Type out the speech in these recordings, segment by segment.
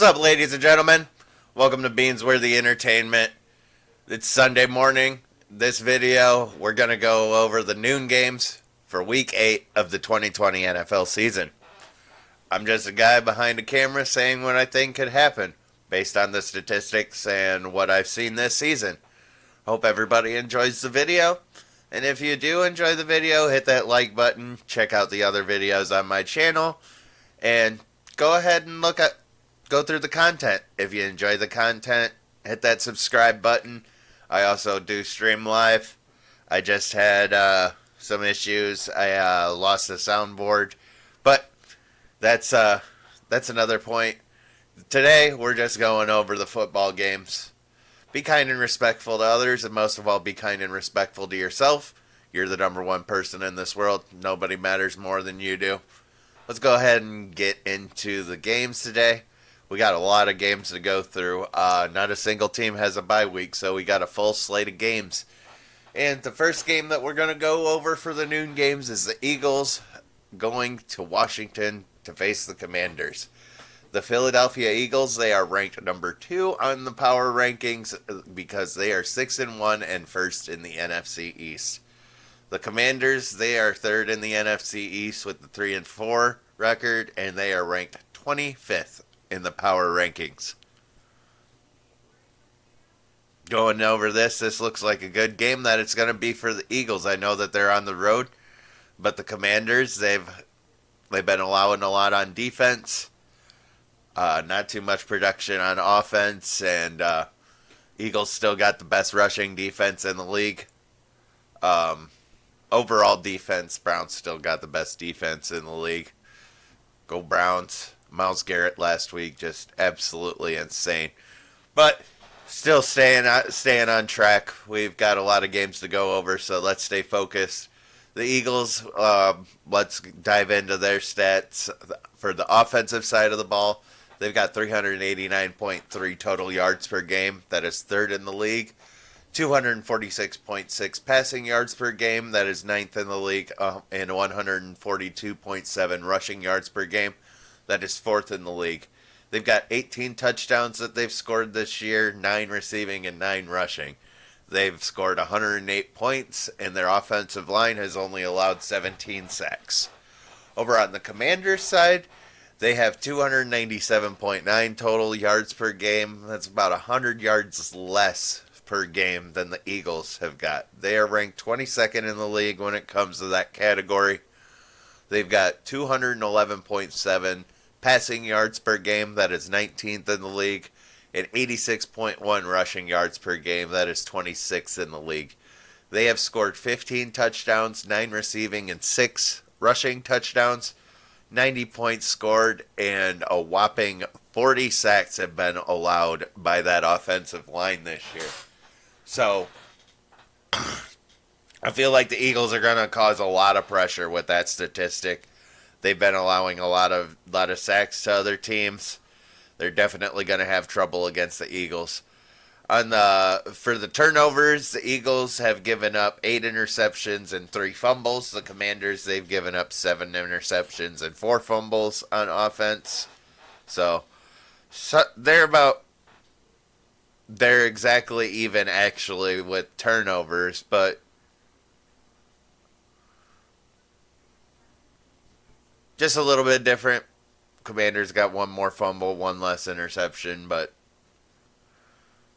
up, ladies and gentlemen? Welcome to Beansworthy Entertainment. It's Sunday morning. This video, we're going to go over the noon games for Week 8 of the 2020 NFL season. I'm just a guy behind a camera saying what I think could happen based on the statistics and what I've seen this season. Hope everybody enjoys the video. And if you do enjoy the video, hit that like button. Check out the other videos on my channel. And go ahead and go through the content. If you enjoy the content, hit that subscribe button. I also do stream live. I just had some issues. I lost the soundboard, but that's another point. Today we're just going over the football games. Be kind and respectful to others, and most of all, be kind and respectful to yourself. You're the number one person in this world. Nobody matters more than you do. Let's go ahead and get into the games today. We got a lot of games to go through. Not a single team has a bye week, so we got a full slate of games. And the first game that we're going to go over for the noon games is the Eagles going to Washington to face the Commanders. The Philadelphia Eagles, they are ranked number 2 on the power rankings because they are 6-1 and first in the NFC East. The Commanders, they are third in the NFC East with the 3-4 record, and they are ranked 25th in the power rankings. Going over this looks like a good game that it's going to be for the Eagles. I know that they're on the road, but the Commanders, they've been allowing a lot on defense. Not too much production on offense, and Eagles still got the best rushing defense in the league. Overall defense, Browns still got the best defense in the league. Go Browns. Myles Garrett last week, just absolutely insane. But still staying on track. We've got a lot of games to go over, so let's stay focused. The Eagles, let's dive into their stats. For the offensive side of the ball, they've got 389.3 total yards per game. That is third in the league. 246.6 passing yards per game. That is ninth in the league. And 142.7 rushing yards per game. That is fourth in the league. They've got 18 touchdowns that they've scored this year, 9 receiving and 9 rushing. They've scored 108 points, and their offensive line has only allowed 17 sacks. Over on the Commanders side, they have 297.9 total yards per game. That's about 100 yards less per game than the Eagles have got. They are ranked 22nd in the league when it comes to that category. They've got 211.7 passing yards per game. That is 19th in the league. And 86.1 rushing yards per game. That is 26th in the league. They have scored 15 touchdowns, 9 receiving, and 6 rushing touchdowns. 90 points scored, and a whopping 40 sacks have been allowed by that offensive line this year. So, I feel like the Eagles are going to cause a lot of pressure with that statistic. They've been allowing a lot of sacks to other teams. They're definitely going to have trouble against the Eagles. For the turnovers, the Eagles have given up 8 interceptions and 3 fumbles. The Commanders, they've given up 7 interceptions and 4 fumbles on offense. So they're exactly even actually with turnovers, but just a little bit different. Commanders got 1 more fumble, 1 less interception, but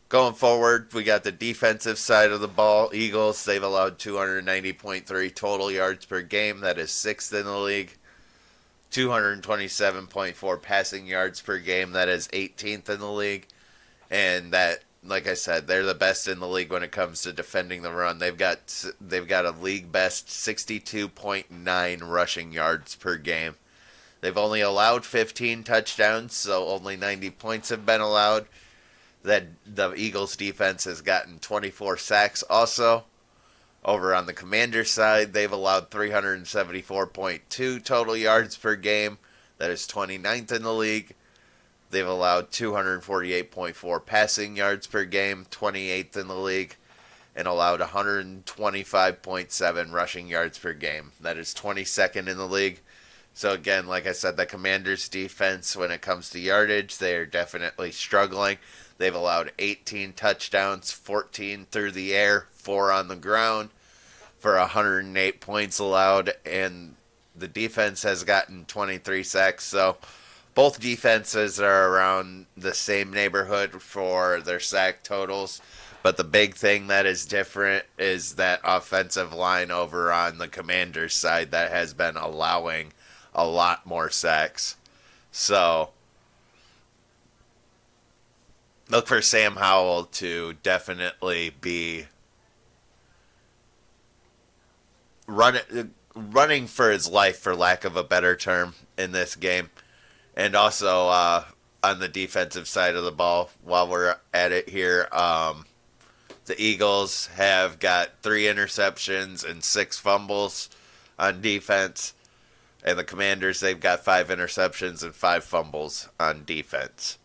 going forward, we got the defensive side of the ball. Eagles, they've allowed 290.3 total yards per game. That is 6th in the league. 227.4 passing yards per game. That is 18th in the league. And that, like I said, they're the best in the league when it comes to defending the run. They've got a league best 62.9 rushing yards per game. They've only allowed 15 touchdowns, so only 90 points have been allowed. That the Eagles defense has gotten 24 sacks also. Over on the Commanders side, they've allowed 374.2 total yards per game. That is 29th in the league. They've allowed 248.4 passing yards per game, 28th in the league, and allowed 125.7 rushing yards per game. That is 22nd in the league. So again, like I said, the Commanders' defense, when it comes to yardage, they are definitely struggling. They've allowed 18 touchdowns, 14 through the air, 4 on the ground for 108 points allowed, and the defense has gotten 23 sacks. So both defenses are around the same neighborhood for their sack totals. But the big thing that is different is that offensive line over on the Commanders' side that has been allowing a lot more sacks. So look for Sam Howell to definitely be running for his life, for lack of a better term, in this game. And also on the defensive side of the ball, while we're at it here, the Eagles have got 3 interceptions and 6 fumbles on defense. And the Commanders, they've got 5 interceptions and 5 fumbles on defense.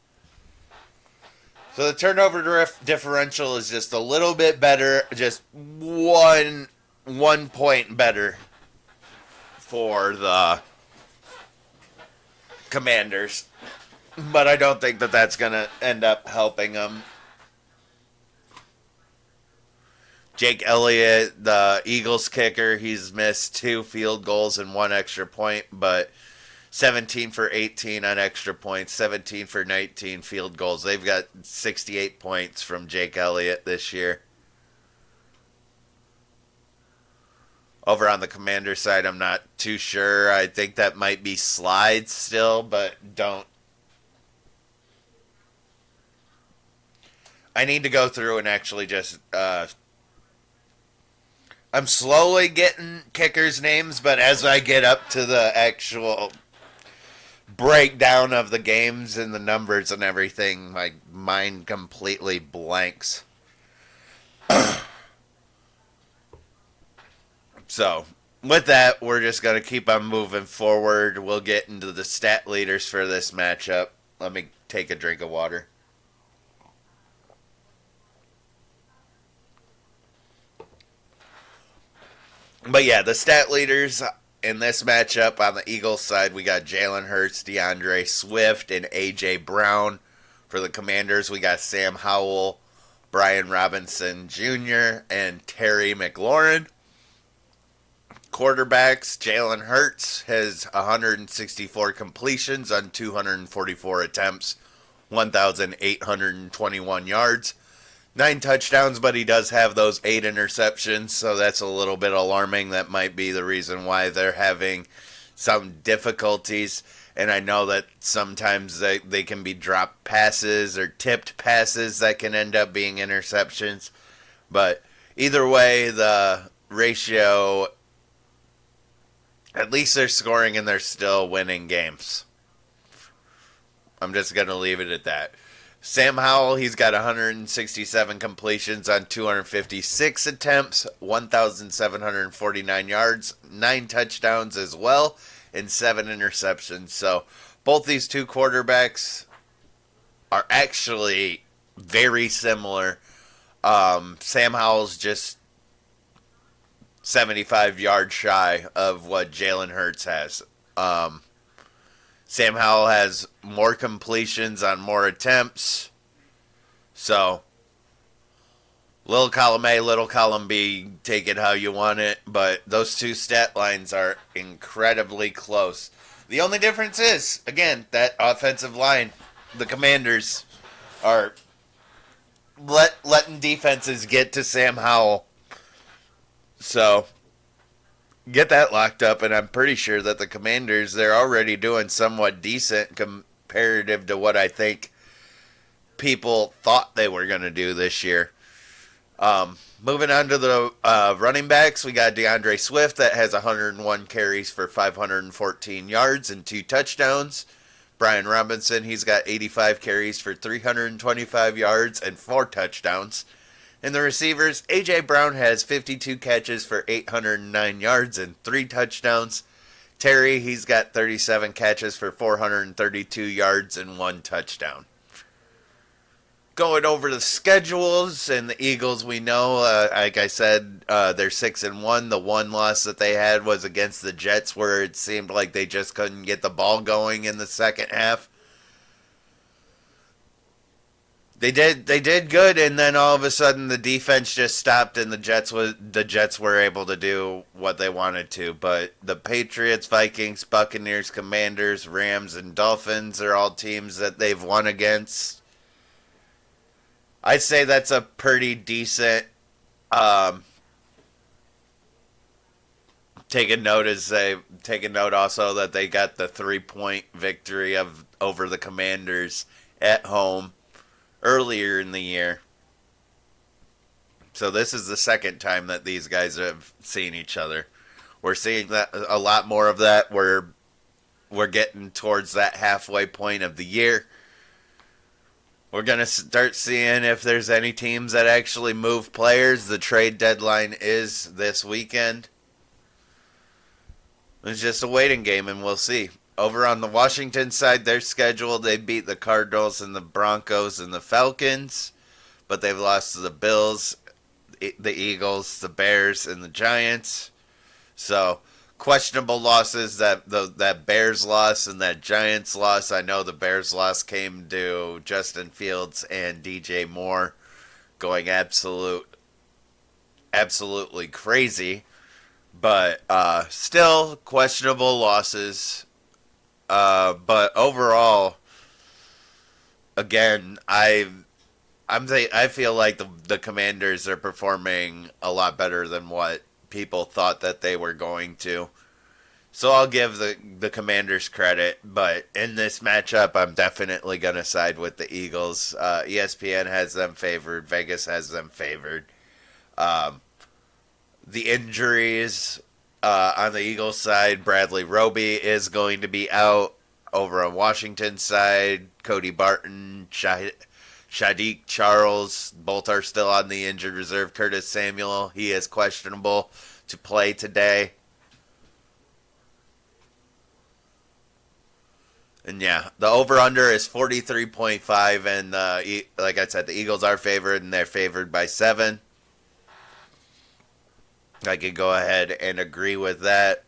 So the turnover differential is just a little bit better, just one point better for the Commanders. But I don't think that that's going to end up helping them. Jake Elliott, the Eagles kicker, he's missed 2 field goals and 1 extra point, but 17 for 18 on extra points, 17 for 19 field goals. They've got 68 points from Jake Elliott this year. Over on the Commander side, I'm not too sure. I think that might be Slides still, but don't. I need to go through and actually just I'm slowly getting kickers' names, but as I get up to the actual breakdown of the games and the numbers and everything, my mind completely blanks. So, with that, we're just going to keep on moving forward. We'll get into the stat leaders for this matchup. Let me take a drink of water. But yeah, the stat leaders in this matchup on the Eagles side, we got Jalen Hurts, DeAndre Swift, and A.J. Brown. For the Commanders, we got Sam Howell, Brian Robinson Jr., and Terry McLaurin. Quarterbacks, Jalen Hurts has 164 completions on 244 attempts, 1,821 yards. 9 touchdowns, but he does have those 8 interceptions, so that's a little bit alarming. That might be the reason why they're having some difficulties. And I know that sometimes they can be dropped passes or tipped passes that can end up being interceptions. But either way, the ratio, at least they're scoring and they're still winning games. I'm just going to leave it at that. Sam Howell, he's got 167 completions on 256 attempts, 1,749 yards, 9 touchdowns as well, and 7 interceptions. So both these two quarterbacks are actually very similar. Sam Howell's just 75 yards shy of what Jalen Hurts has. Sam Howell has more completions on more attempts. So, little column A, little column B, take it how you want it. But those two stat lines are incredibly close. The only difference is, again, that offensive line. The Commanders are letting defenses get to Sam Howell. So, get that locked up, and I'm pretty sure that the Commanders, they're already doing somewhat decent comparative to what I think people thought they were going to do this year. Moving on to the running backs, we got DeAndre Swift that has 101 carries for 514 yards and 2 touchdowns. Brian Robinson, he's got 85 carries for 325 yards and 4 touchdowns. In the receivers, A.J. Brown has 52 catches for 809 yards and 3 touchdowns. Terry, he's got 37 catches for 432 yards and 1 touchdown. Going over the schedules, and the Eagles, we know, like I said, they're 6-1. The one loss that they had was against the Jets, where it seemed like they just couldn't get the ball going in the second half. They did good, and then all of a sudden the defense just stopped, and the Jets were able to do what they wanted to. But the Patriots, Vikings, Buccaneers, Commanders, Rams, and Dolphins are all teams that they've won against. I'd say that's a pretty decent. Take a note also that they got the 3-point victory over the Commanders at home earlier in the year. So this is the second time that these guys have seen each other. We're seeing that a lot more of that. We're getting towards that halfway point of the year. We're going to start seeing if there's any teams that actually move players. The trade deadline is this weekend. It's just a waiting game, and we'll see. Over on the Washington side, their schedule, they beat the Cardinals and the Broncos and the Falcons, but they've lost to the Bills, the Eagles, the Bears, and the Giants. So, questionable losses. That Bears loss and that Giants loss. I know the Bears loss came to Justin Fields and DJ Moore going absolutely crazy, but still questionable losses. But overall, again, I feel like the Commanders are performing a lot better than what people thought that they were going to. So I'll give the Commanders credit, but in this matchup, I'm definitely going to side with the Eagles. ESPN has them favored. Vegas has them favored. The injuries on the Eagles side, Bradley Roby is going to be out. Over on Washington side, Cody Barton, Sadiq Charles, both are still on the injured reserve. Curtis Samuel, he is questionable to play today. And yeah, the over-under is 43.5, and like I said, the Eagles are favored, and they're favored by 7. I could go ahead and agree with that.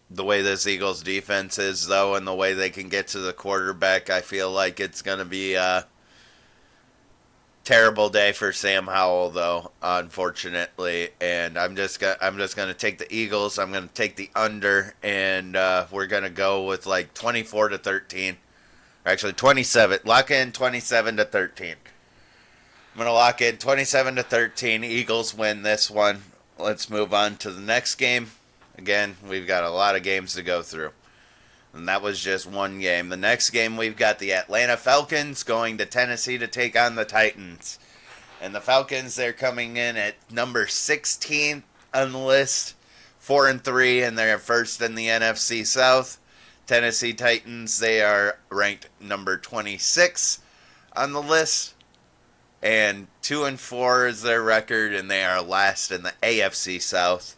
The way this Eagles defense is, though, and the way they can get to the quarterback, I feel like it's going to be a terrible day for Sam Howell, though, unfortunately. And I'm just going to take the Eagles. I'm going to take the under, and we're going to go with like 24-13. Actually, 27. Lock in 27-13. I'm going to lock in 27-13. Eagles win this one. Let's move on to the next game. Again, we've got a lot of games to go through. And that was just one game. The next game, we've got the Atlanta Falcons going to Tennessee to take on the Titans. And the Falcons, they're coming in at number 16 on the list, 4-3, and they're first in the NFC South. Tennessee Titans, they are ranked number 26 on the list. And 2-4 is their record, and they are last in the AFC South.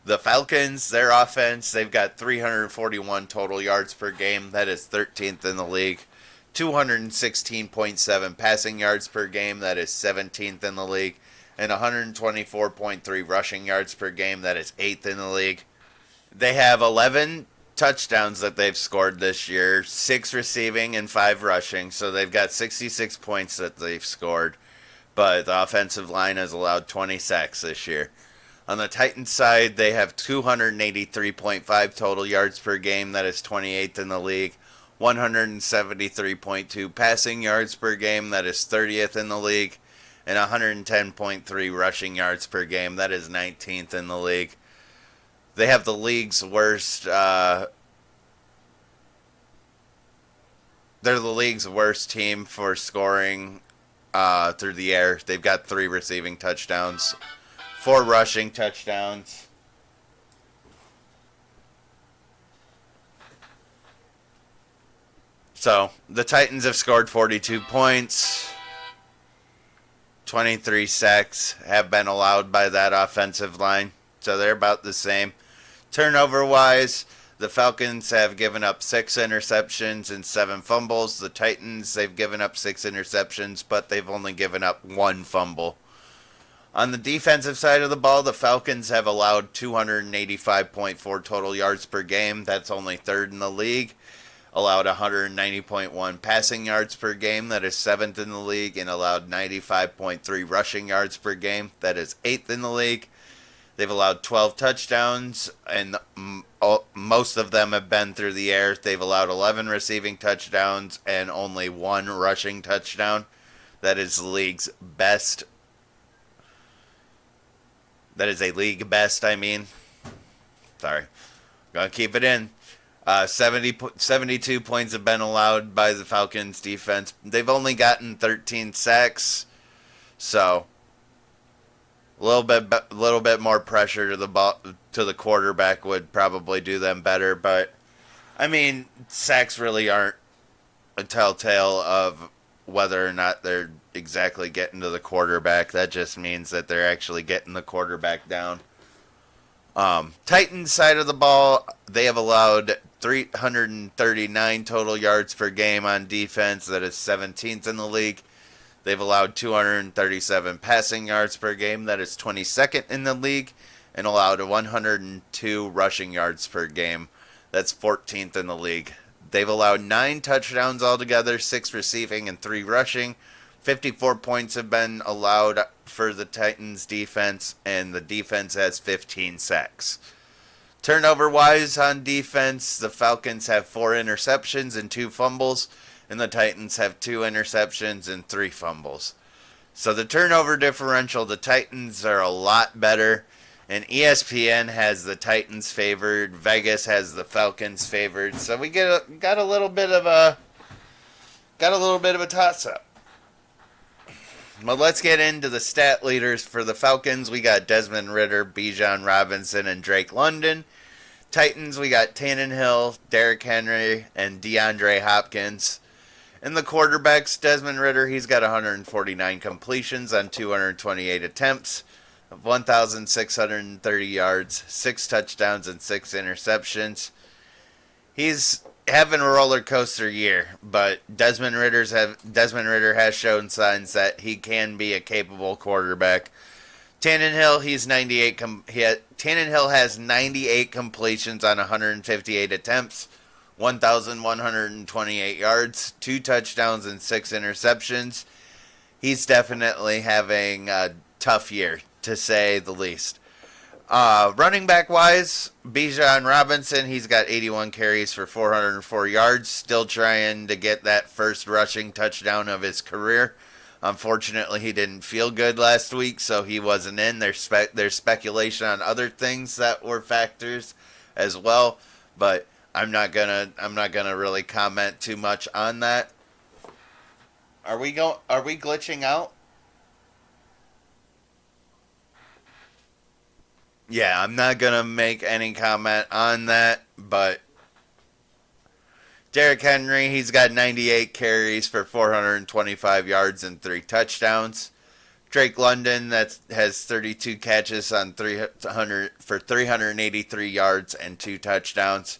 The Falcons, their offense, they've got 341 total yards per game. That is 13th in the league. 216.7 passing yards per game. That is 17th in the league. And 124.3 rushing yards per game. That is 8th in the league. They have 11 touchdowns that they've scored this year. 6 receiving and 5 rushing. So they've got 66 points that they've scored. But the offensive line has allowed 20 sacks this year. On the Titans side, they have 283.5 total yards per game. That is 28th in the league. 173.2 passing yards per game. That is 30th in the league. And 110.3 rushing yards per game. That is 19th in the league. They have the league's worst. They're the league's worst team for scoring through the air. They've got 3 receiving touchdowns. 4 rushing touchdowns. So, the Titans have scored 42 points. 23 sacks have been allowed by that offensive line. So, they're about the same. Turnover-wise, The Falcons have given up 6 interceptions and 7 fumbles. The Titans, they've given up 6 interceptions, but they've only given up 1 fumble. On the defensive side of the ball, the Falcons have allowed 285.4 total yards per game. That's only 3rd in the league. Allowed 190.1 passing yards per game. That is 7th in the league. And allowed 95.3 rushing yards per game. That is 8th in the league. They've allowed 12 touchdowns, and most of them have been through the air. They've allowed 11 receiving touchdowns and only 1 rushing touchdown. That is the league's best. That is a league best, Sorry. I'm going to keep it in. 72 points have been allowed by the Falcons defense. They've only gotten 13 sacks. So, a little bit more pressure to the quarterback would probably do them better. But, I mean, sacks really aren't a telltale of whether or not they're exactly getting to the quarterback. That just means that they're actually getting the quarterback down. Titans side of the ball, they have allowed 339 total yards per game on defense. That is 17th in the league. They've allowed 237 passing yards per game. That is 22nd in the league. And allowed 102 rushing yards per game. That's 14th in the league. They've allowed 9 touchdowns altogether, 6 receiving and 3 rushing. 54 points have been allowed for the Titans defense, and the defense has 15 sacks. Turnover-wise on defense, the Falcons have 4 interceptions and 2 fumbles, and the Titans have 2 interceptions and 3 fumbles. So the turnover differential, the Titans are a lot better, and ESPN has the Titans favored. Vegas has the Falcons favored. So we got a little bit of a toss-up. Well, let's get into the stat leaders for the Falcons. We got Desmond Ridder, Bijan Robinson, and Drake London. Titans, we got Tannehill, Derrick Henry, and DeAndre Hopkins. In the quarterbacks, Desmond Ridder, he's got 149 completions on 228 attempts. 1,630 yards, 6 touchdowns, and 6 interceptions. He's having a roller coaster year, but Desmond Ridder has shown signs that he can be a capable quarterback. Tannehill, Tannehill has 98 completions on 158 attempts, 1,128 yards, 2 touchdowns, and 6 interceptions. He's definitely having a tough year, to say the least. Running back wise, Bijan Robinson, he's got 81 carries for 404 yards, still trying to get that first rushing touchdown of his career. Unfortunately, he didn't feel good last week, so he wasn't in. There's speculation on other things that were factors as well, but I'm not gonna really comment too much on that. Are we glitching out? Yeah, I'm not going to make any comment on that, but Derrick Henry, he's got 98 carries for 425 yards and 3 touchdowns. Drake London has 32 catches on 383 yards and 2 touchdowns.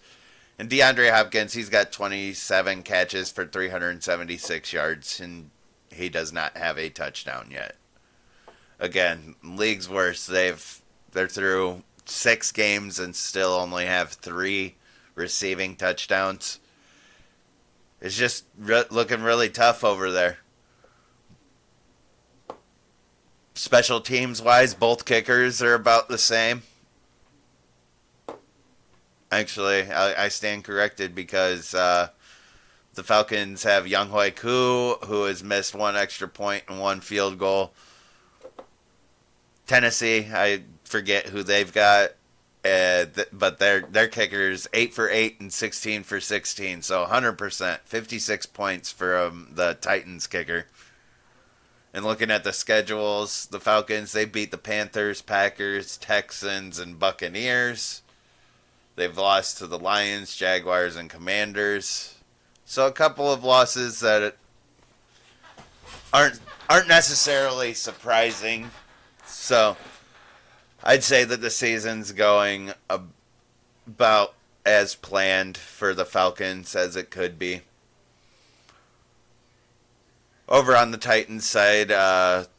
And DeAndre Hopkins, he's got 27 catches for 376 yards, and he does not have a touchdown yet. Again, league's worst. They're through 6 games and still only have 3 receiving touchdowns. It's just looking really tough over there. Special teams wise, both kickers are about the same. Actually, I stand corrected because the Falcons have Younghoe Koo, who has missed 1 extra point and 1 field goal. Tennessee, I forget who they've got, but their kickers 8 for 8 and 16 for 16, so 100%, 56 points for the Titans kicker. And looking at the schedules, the Falcons, they beat the Panthers, Packers, Texans, and Buccaneers. They've lost to the Lions, Jaguars, and Commanders. So a couple of losses that aren't necessarily surprising. So I'd say that the season's going about as planned for the Falcons as it could be. Over on the Titans side,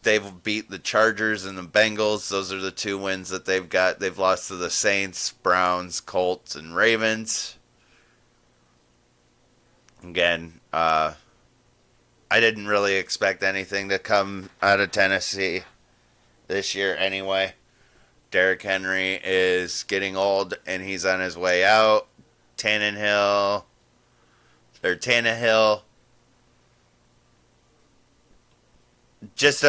they've beat the Chargers and the Bengals. Those are the 2 wins that they've got. They've lost to the Saints, Browns, Colts, and Ravens. Again, I didn't really expect anything to come out of Tennessee this year anyway. Derrick Henry is getting old and he's on his way out. Tannehill. Just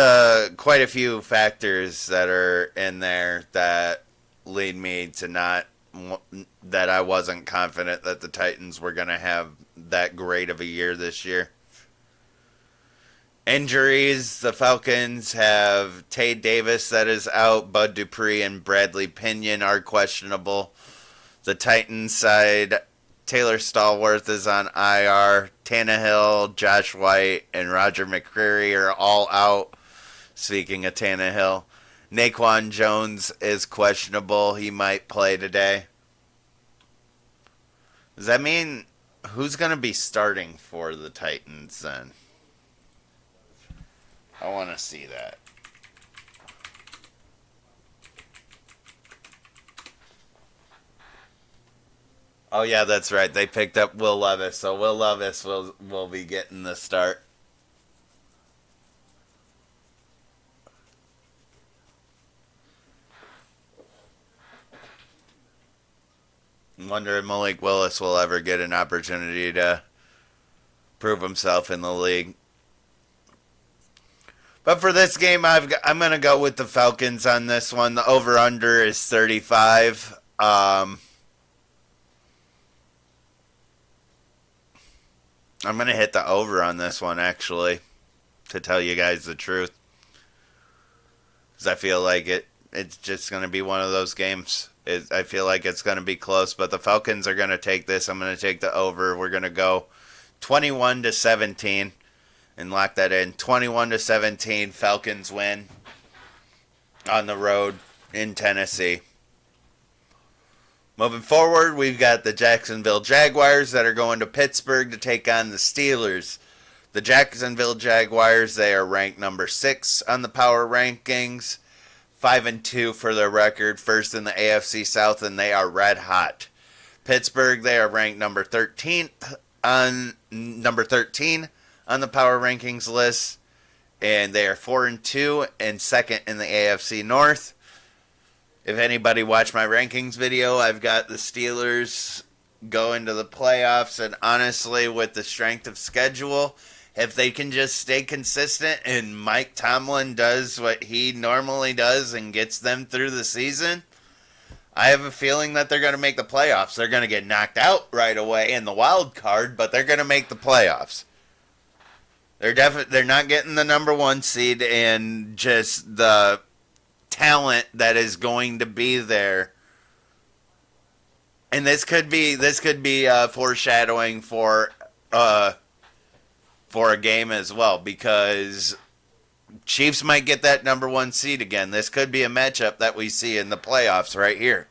quite a few factors that are in there that lead me to that I wasn't confident that the Titans were going to have that great of a year this year. Injuries, the Falcons have Tay Davis that is out. Bud Dupree and Bradley Pinion are questionable. The Titans side, Taylor Stallworth is on IR. Tannehill, Josh White, and Roger McCreary are all out. Speaking of Tannehill, Naquan Jones is questionable. He might play today. Does that mean who's going to be starting for the Titans then? I want to see that. Oh yeah, that's right. They picked up Will Levis, so Will Levis will be getting the start. I wonder if Malik Willis will ever get an opportunity to prove himself in the league. But for this game, I'm going to go with the Falcons on this one. The over-under is 35. I'm going to hit the over on this one, actually, to tell you guys the truth. Because I feel like it's just going to be one of those games. I feel like it's going to be close, but the Falcons are going to take this. I'm going to take the over. We're going to go 21-17 and lock that in. 21-17, Falcons win on the road in Tennessee. Moving forward, we've got the Jacksonville Jaguars that are going to Pittsburgh to take on the Steelers. The Jacksonville Jaguars, they are ranked number 6 on the power rankings. 5-2 for their record, first in the AFC South, and they are red hot. Pittsburgh, they are ranked number 13 on the power rankings list, and they are 4-2 and second in the AFC North. If anybody watched my rankings video, I've got the Steelers going to the playoffs, and honestly, with the strength of schedule, if they can just stay consistent and Mike Tomlin does what he normally does and gets them through the season, I have a feeling that they're going to make the playoffs. They're going to get knocked out right away in the wild card, but they're going to make the playoffs. They're not getting the number 1 seed, and just the talent that is going to be there. And this could be foreshadowing for a game as well, because Chiefs might get that number 1 seed again. This could be a matchup that we see in the playoffs right here.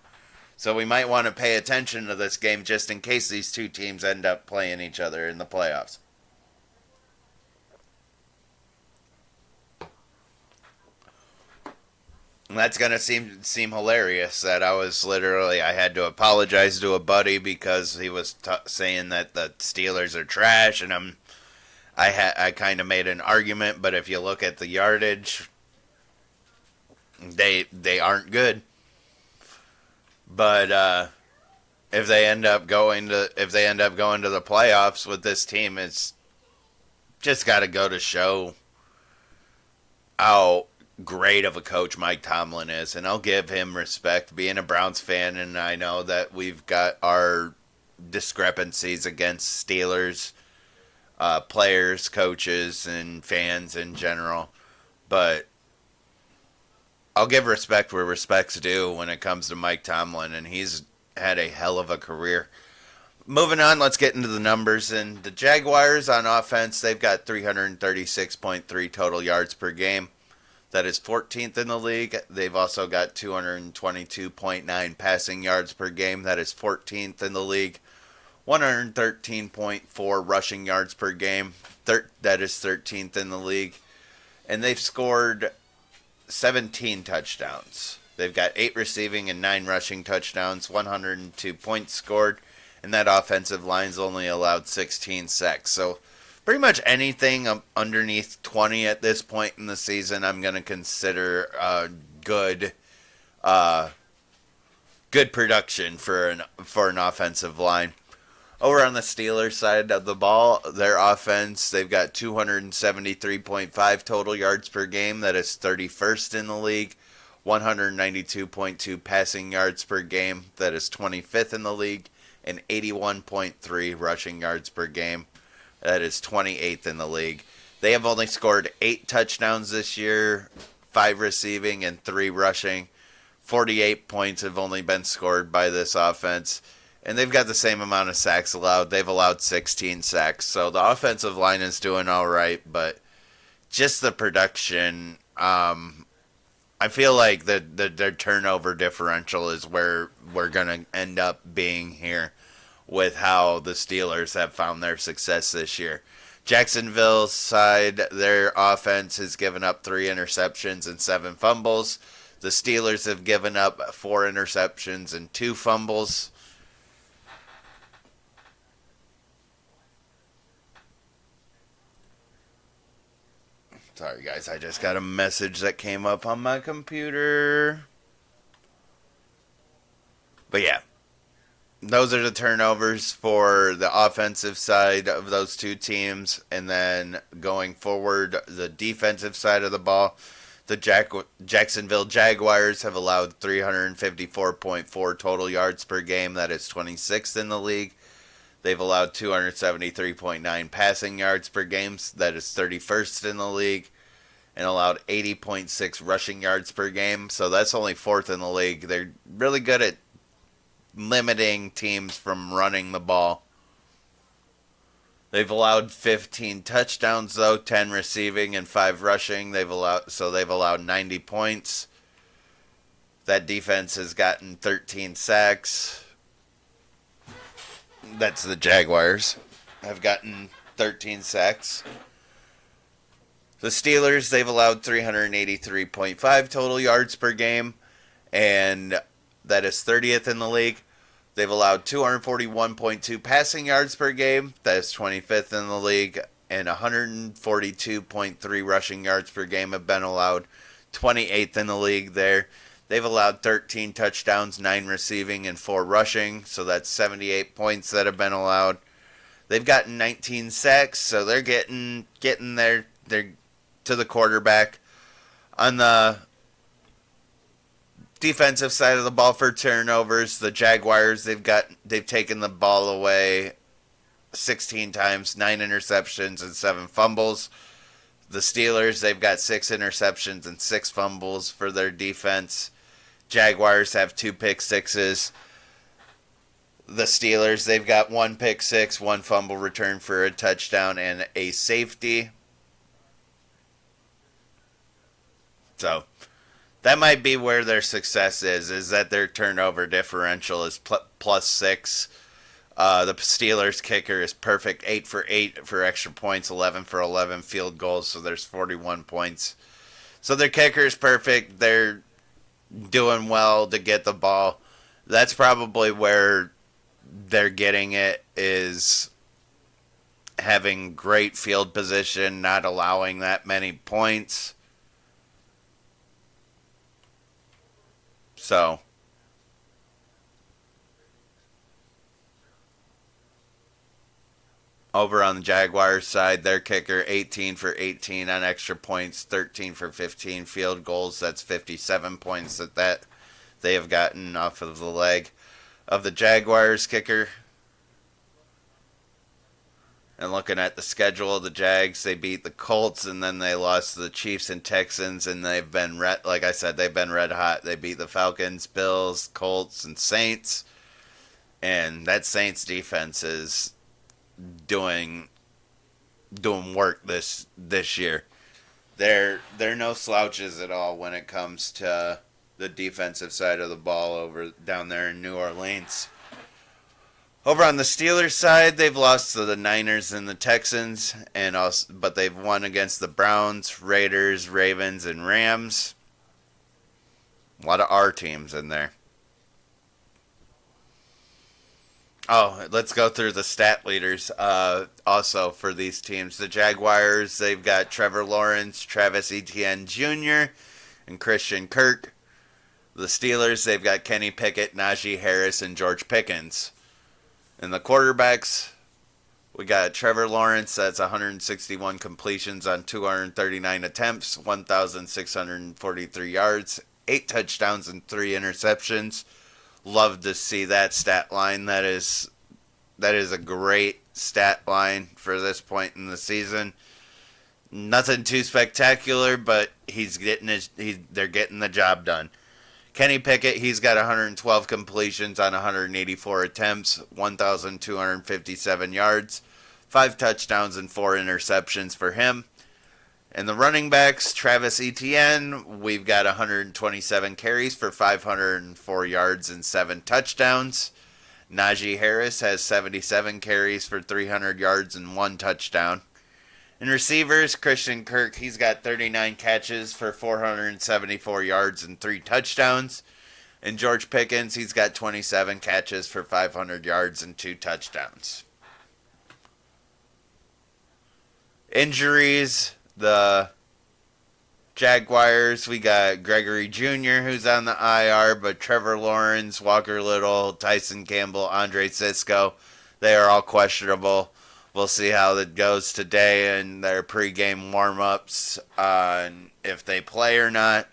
So we might want to pay attention to this game just in case these two teams end up playing each other in the playoffs. And that's going to seem hilarious that I had to apologize to a buddy because he was saying that the Steelers are trash, and I kind of made an argument, but if you look at the yardage, they aren't good. But if they end up going to the playoffs with this team, it's just got to go to show how great of a coach Mike Tomlin is, and I'll give him respect being a Browns fan, and I know that we've got our discrepancies against Steelers players, coaches, and fans in general, but I'll give respect where respect's due when it comes to Mike Tomlin, and he's had a hell of a career. Moving on, let's get into the numbers. And the Jaguars on offense, they've got 336.3 total yards per game. That is 14th in the league. They've also got 222.9 passing yards per game. That is 14th in the league. 113.4 rushing yards per game. That is 13th in the league. And they've scored 17 touchdowns. They've got 8 receiving and 9 rushing touchdowns, 102 points scored, and that offensive line's only allowed 16 sacks. So pretty much anything underneath 20 at this point in the season, I'm going to consider good good production for an offensive line. Over on the Steelers side of the ball, their offense, they've got 273.5 total yards per game. That is 31st in the league. 192.2 passing yards per game. That is 25th in the league. And 81.3 rushing yards per game. That is 28th in the league. They have only scored 8 touchdowns this year, 5 receiving and 3 rushing. 48 points have only been scored by this offense. And they've got the same amount of sacks allowed. They've allowed 16 sacks. So the offensive line is doing all right. But just the production, I feel like their turnover differential is where we're going to end up being here with how the Steelers have found their success this year. Jacksonville's side, their offense has given up 3 interceptions and 7 fumbles. The Steelers have given up 4 interceptions and 2 fumbles. Sorry, guys, I just got a message that came up on my computer. But yeah, those are the turnovers for the offensive side of those two teams. And then going forward, the defensive side of the ball, the Jacksonville Jaguars have allowed 354.4 total yards per game. That is 26th in the league. They've allowed 273.9 passing yards per game. That is 31st in the league. And allowed 80.6 rushing yards per game. So that's only 4th in the league. They're really good at limiting teams from running the ball. They've allowed 15 touchdowns, though, 10 receiving and 5 rushing. They've allowed 90 points. That defense has gotten 13 sacks. That's the Jaguars. Have gotten 13 sacks. The Steelers, they've allowed 383.5 total yards per game, and that is 30th in the league. They've allowed 241.2 passing yards per game. That is 25th in the league, and 142.3 rushing yards per game have been allowed. 28th in the league there. They've allowed 13 touchdowns, 9 receiving, and 4 rushing. So that's 78 points that have been allowed. They've gotten 19 sacks, so they're getting there. They're to the quarterback. On the defensive side of the ball for turnovers, the Jaguars, they've taken the ball away 16 times, 9 interceptions and 7 fumbles. The Steelers, they've got 6 interceptions and 6 fumbles for their defense. Jaguars have 2 pick sixes. The Steelers, they've got 1 pick six, 1 fumble return for a touchdown, and a safety. So that might be where their success is that their turnover differential is plus 6. The Steelers kicker is perfect, 8 for 8 for extra points, 11 for 11 field goals, so there's 41 points. So their kicker is perfect. They're doing well to get the ball. That's probably where they're getting it, is having great field position, not allowing that many points. So over on the Jaguars side, their kicker 18 for 18 on extra points, 13 for 15 field goals. That's 57 points that they have gotten off of the leg of the Jaguars kicker. And looking at the schedule of the Jags, they beat the Colts, and then they lost to the Chiefs and Texans, and they've been like I said, they've been red hot. They beat the Falcons, Bills, Colts, and Saints, and that Saints defense is doing work this year. they're no slouches at all when it comes to the defensive side of the ball over down there in New Orleans. Over on the Steelers side, they've lost to the Niners and the Texans, but they've won against the Browns, Raiders, Ravens, and Rams. A lot of R teams in there. Oh, let's go through the stat leaders also for these teams. The Jaguars, they've got Trevor Lawrence, Travis Etienne Jr., and Christian Kirk. The Steelers, they've got Kenny Pickett, Najee Harris, and George Pickens. And the quarterbacks, we got Trevor Lawrence, that's 161 completions on 239 attempts, 1,643 yards, 8 touchdowns, and 3 interceptions. Love to see that stat line. That is a great stat line for this point in the season. Nothing too spectacular, but they're getting the job done. Kenny Pickett, he's got 112 completions on 184 attempts, 1,257 yards, 5 touchdowns and 4 interceptions for him. And the running backs, Travis Etienne, we've got 127 carries for 504 yards and 7 touchdowns. Najee Harris has 77 carries for 300 yards and 1 touchdown. In receivers, Christian Kirk, he's got 39 catches for 474 yards and 3 touchdowns. And George Pickens, he's got 27 catches for 500 yards and 2 touchdowns. Injuries, the Jaguars, we got Gregory Jr., who's on the IR, but Trevor Lawrence, Walker Little, Tyson Campbell, Andre Sisco, they are all questionable. We'll see how that goes today in their pregame warm-ups on if they play or not.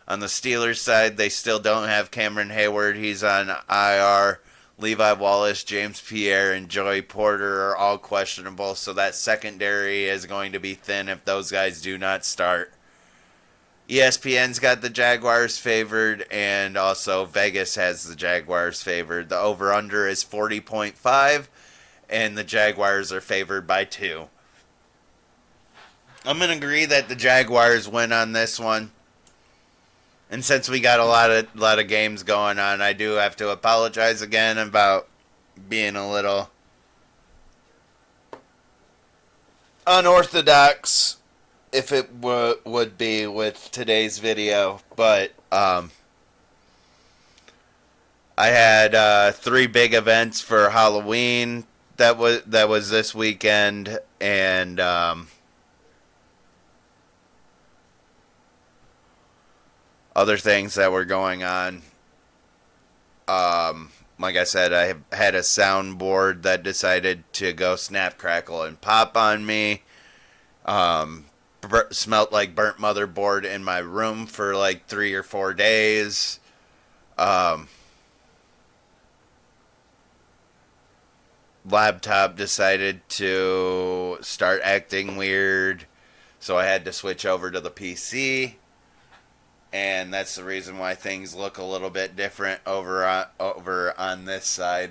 On the Steelers side, they still don't have Cameron Hayward. He's on IR. Levi Wallace, James Pierre, and Joey Porter are all questionable, so that secondary is going to be thin if those guys do not start. ESPN's got the Jaguars favored, and also Vegas has the Jaguars favored. The over-under is 40.5. And the Jaguars are favored by 2. I'm going to agree that the Jaguars win on this one. And since we got a lot of games going on, I do have to apologize again about being a little unorthodox, if it would be with today's video. But I had 3 big events for Halloween. That was this weekend, and other things that were going on. Like I said, I had a soundboard that decided to go snap, crackle, and pop on me. Smelt like burnt motherboard in my room for like 3 or 4 days. Laptop decided to start acting weird, so I had to switch over to the PC, and that's the reason why things look a little bit different over on this side.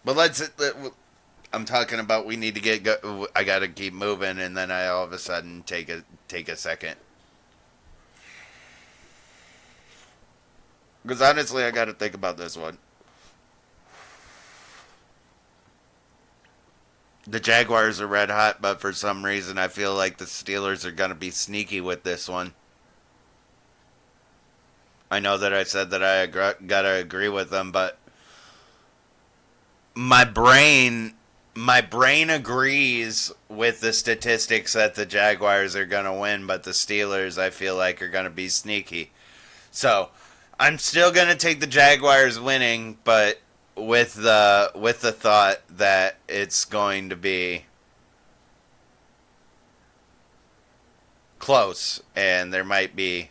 But I'm talking about we need to I gotta keep moving, and then I all of a sudden take a second. Because honestly, I got to think about this one. The Jaguars are red hot, but for some reason I feel like the Steelers are going to be sneaky with this one. I know that I said that I got to agree with them, but my brain agrees with the statistics that the Jaguars are going to win, but the Steelers I feel like are going to be sneaky. So I'm still going to take the Jaguars winning, but with the thought that it's going to be close, and there might be...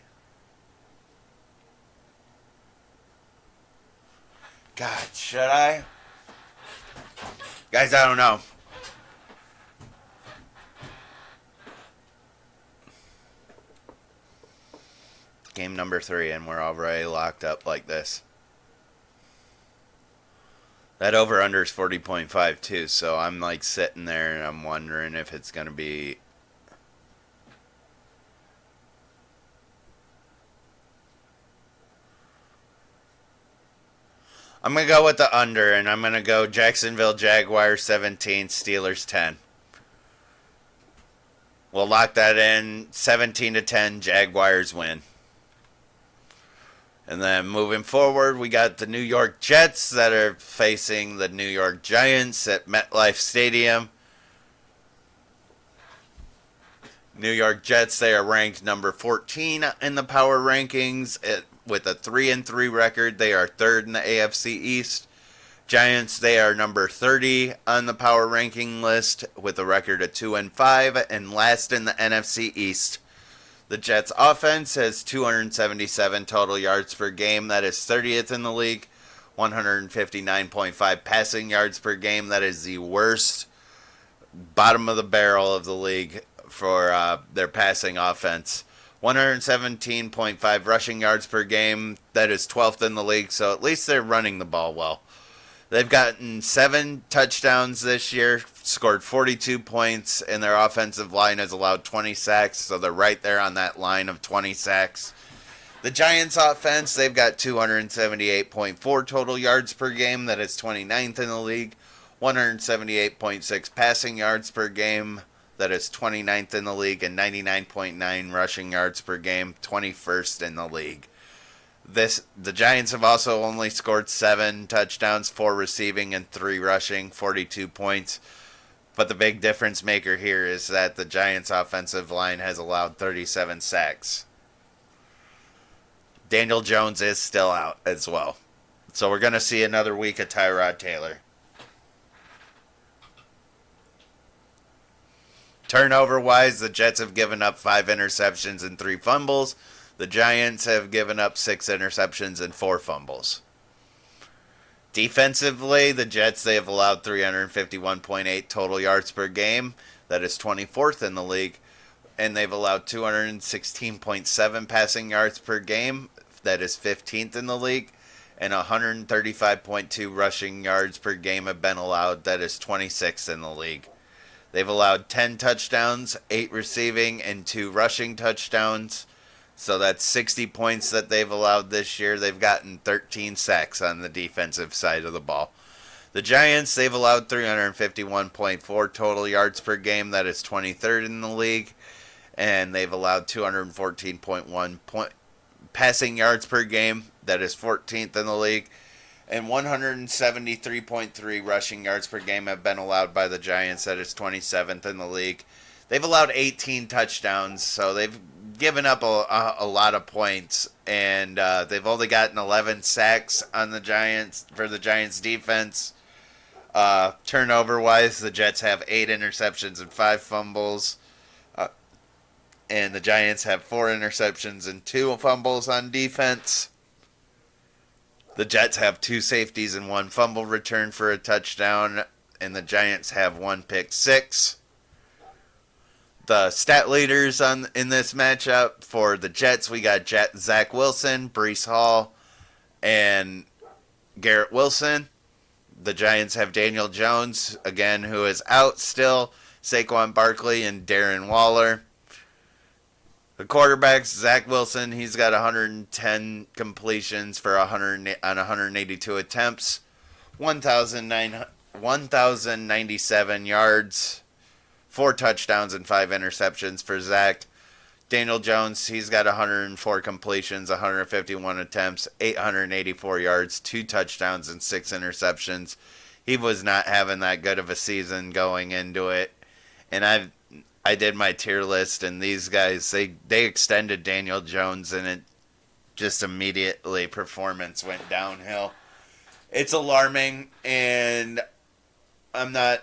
God, should I? Guys, I don't know. Game number 3, and we're already locked up like this. That over-under is 40.5 too, so I'm like sitting there and I'm wondering if it's going to be... I'm going to go with the under, and I'm going to go Jacksonville Jaguars 17, Steelers 10. We'll lock that in. 17 to 10, Jaguars win. And then moving forward, we got the New York Jets that are facing the New York Giants at MetLife Stadium. New York Jets, they are ranked number 14 in the power rankings with a 3-3 record. They are third in the AFC East. Giants, they are number 30 on the power ranking list with a record of 2-5 and last in the NFC East. The Jets offense has 277 total yards per game. That is 30th in the league. 159.5 passing yards per game. That is the worst, bottom of the barrel of the league for their passing offense. 117.5 rushing yards per game. That is 12th in the league, so at least they're running the ball well. They've gotten 7 touchdowns this year, scored 42 points, and their offensive line has allowed 20 sacks, so they're right there on that line of 20 sacks. The Giants offense, they've got 278.4 total yards per game. That is 29th in the league. 178.6 passing yards per game. That is 29th in the league. And 99.9 rushing yards per game. 21st in the league. The Giants have also only scored 7 touchdowns, 4 receiving and 3 rushing, 42 points. But the big difference maker here is that the Giants' offensive line has allowed 37 sacks. Daniel Jones is still out as well. So we're going to see another week of Tyrod Taylor. Turnover-wise, the Jets have given up 5 interceptions and 3 fumbles. The Giants have given up 6 interceptions and 4 fumbles. Defensively, the Jets, they have allowed 351.8 total yards per game. That is 24th in the league. And they've allowed 216.7 passing yards per game. That is 15th in the league. And 135.2 rushing yards per game have been allowed. That is 26th in the league. They've allowed 10 touchdowns, 8 receiving, and 2 rushing touchdowns. So that's 60 points that they've allowed this year. They've gotten 13 sacks on the defensive side of the ball. The Giants, they've allowed 351.4 total yards per game. That is 23rd in the league. And they've allowed 214.1 passing yards per game. That is 14th in the league. And 173.3 rushing yards per game have been allowed by the Giants. That is 27th in the league. They've allowed 18 touchdowns, so they've given up a lot of points. And they've only gotten 11 sacks on the Giants for the Giants defense. Turnover-wise, the Jets have 8 interceptions and 5 fumbles. And the Giants have 4 interceptions and 2 fumbles on defense. The Jets have 2 safeties and 1 fumble return for a touchdown. And the Giants have 1 pick six. The stat leaders in this matchup for the Jets, we got Zach Wilson, Breece Hall, and Garrett Wilson. The Giants have Daniel Jones, again, who is out still, Saquon Barkley, and Darren Waller. The quarterbacks, Zach Wilson, he's got 110 completions for 182 attempts, 1,097 yards, 4 touchdowns and 5 interceptions for Zach. Daniel Jones, he's got 104 completions, 151 attempts, 884 yards, 2 touchdowns and 6 interceptions. He was not having that good of a season going into it. And I did my tier list, and these guys, they extended Daniel Jones, and it just immediately performance went downhill. It's alarming, and I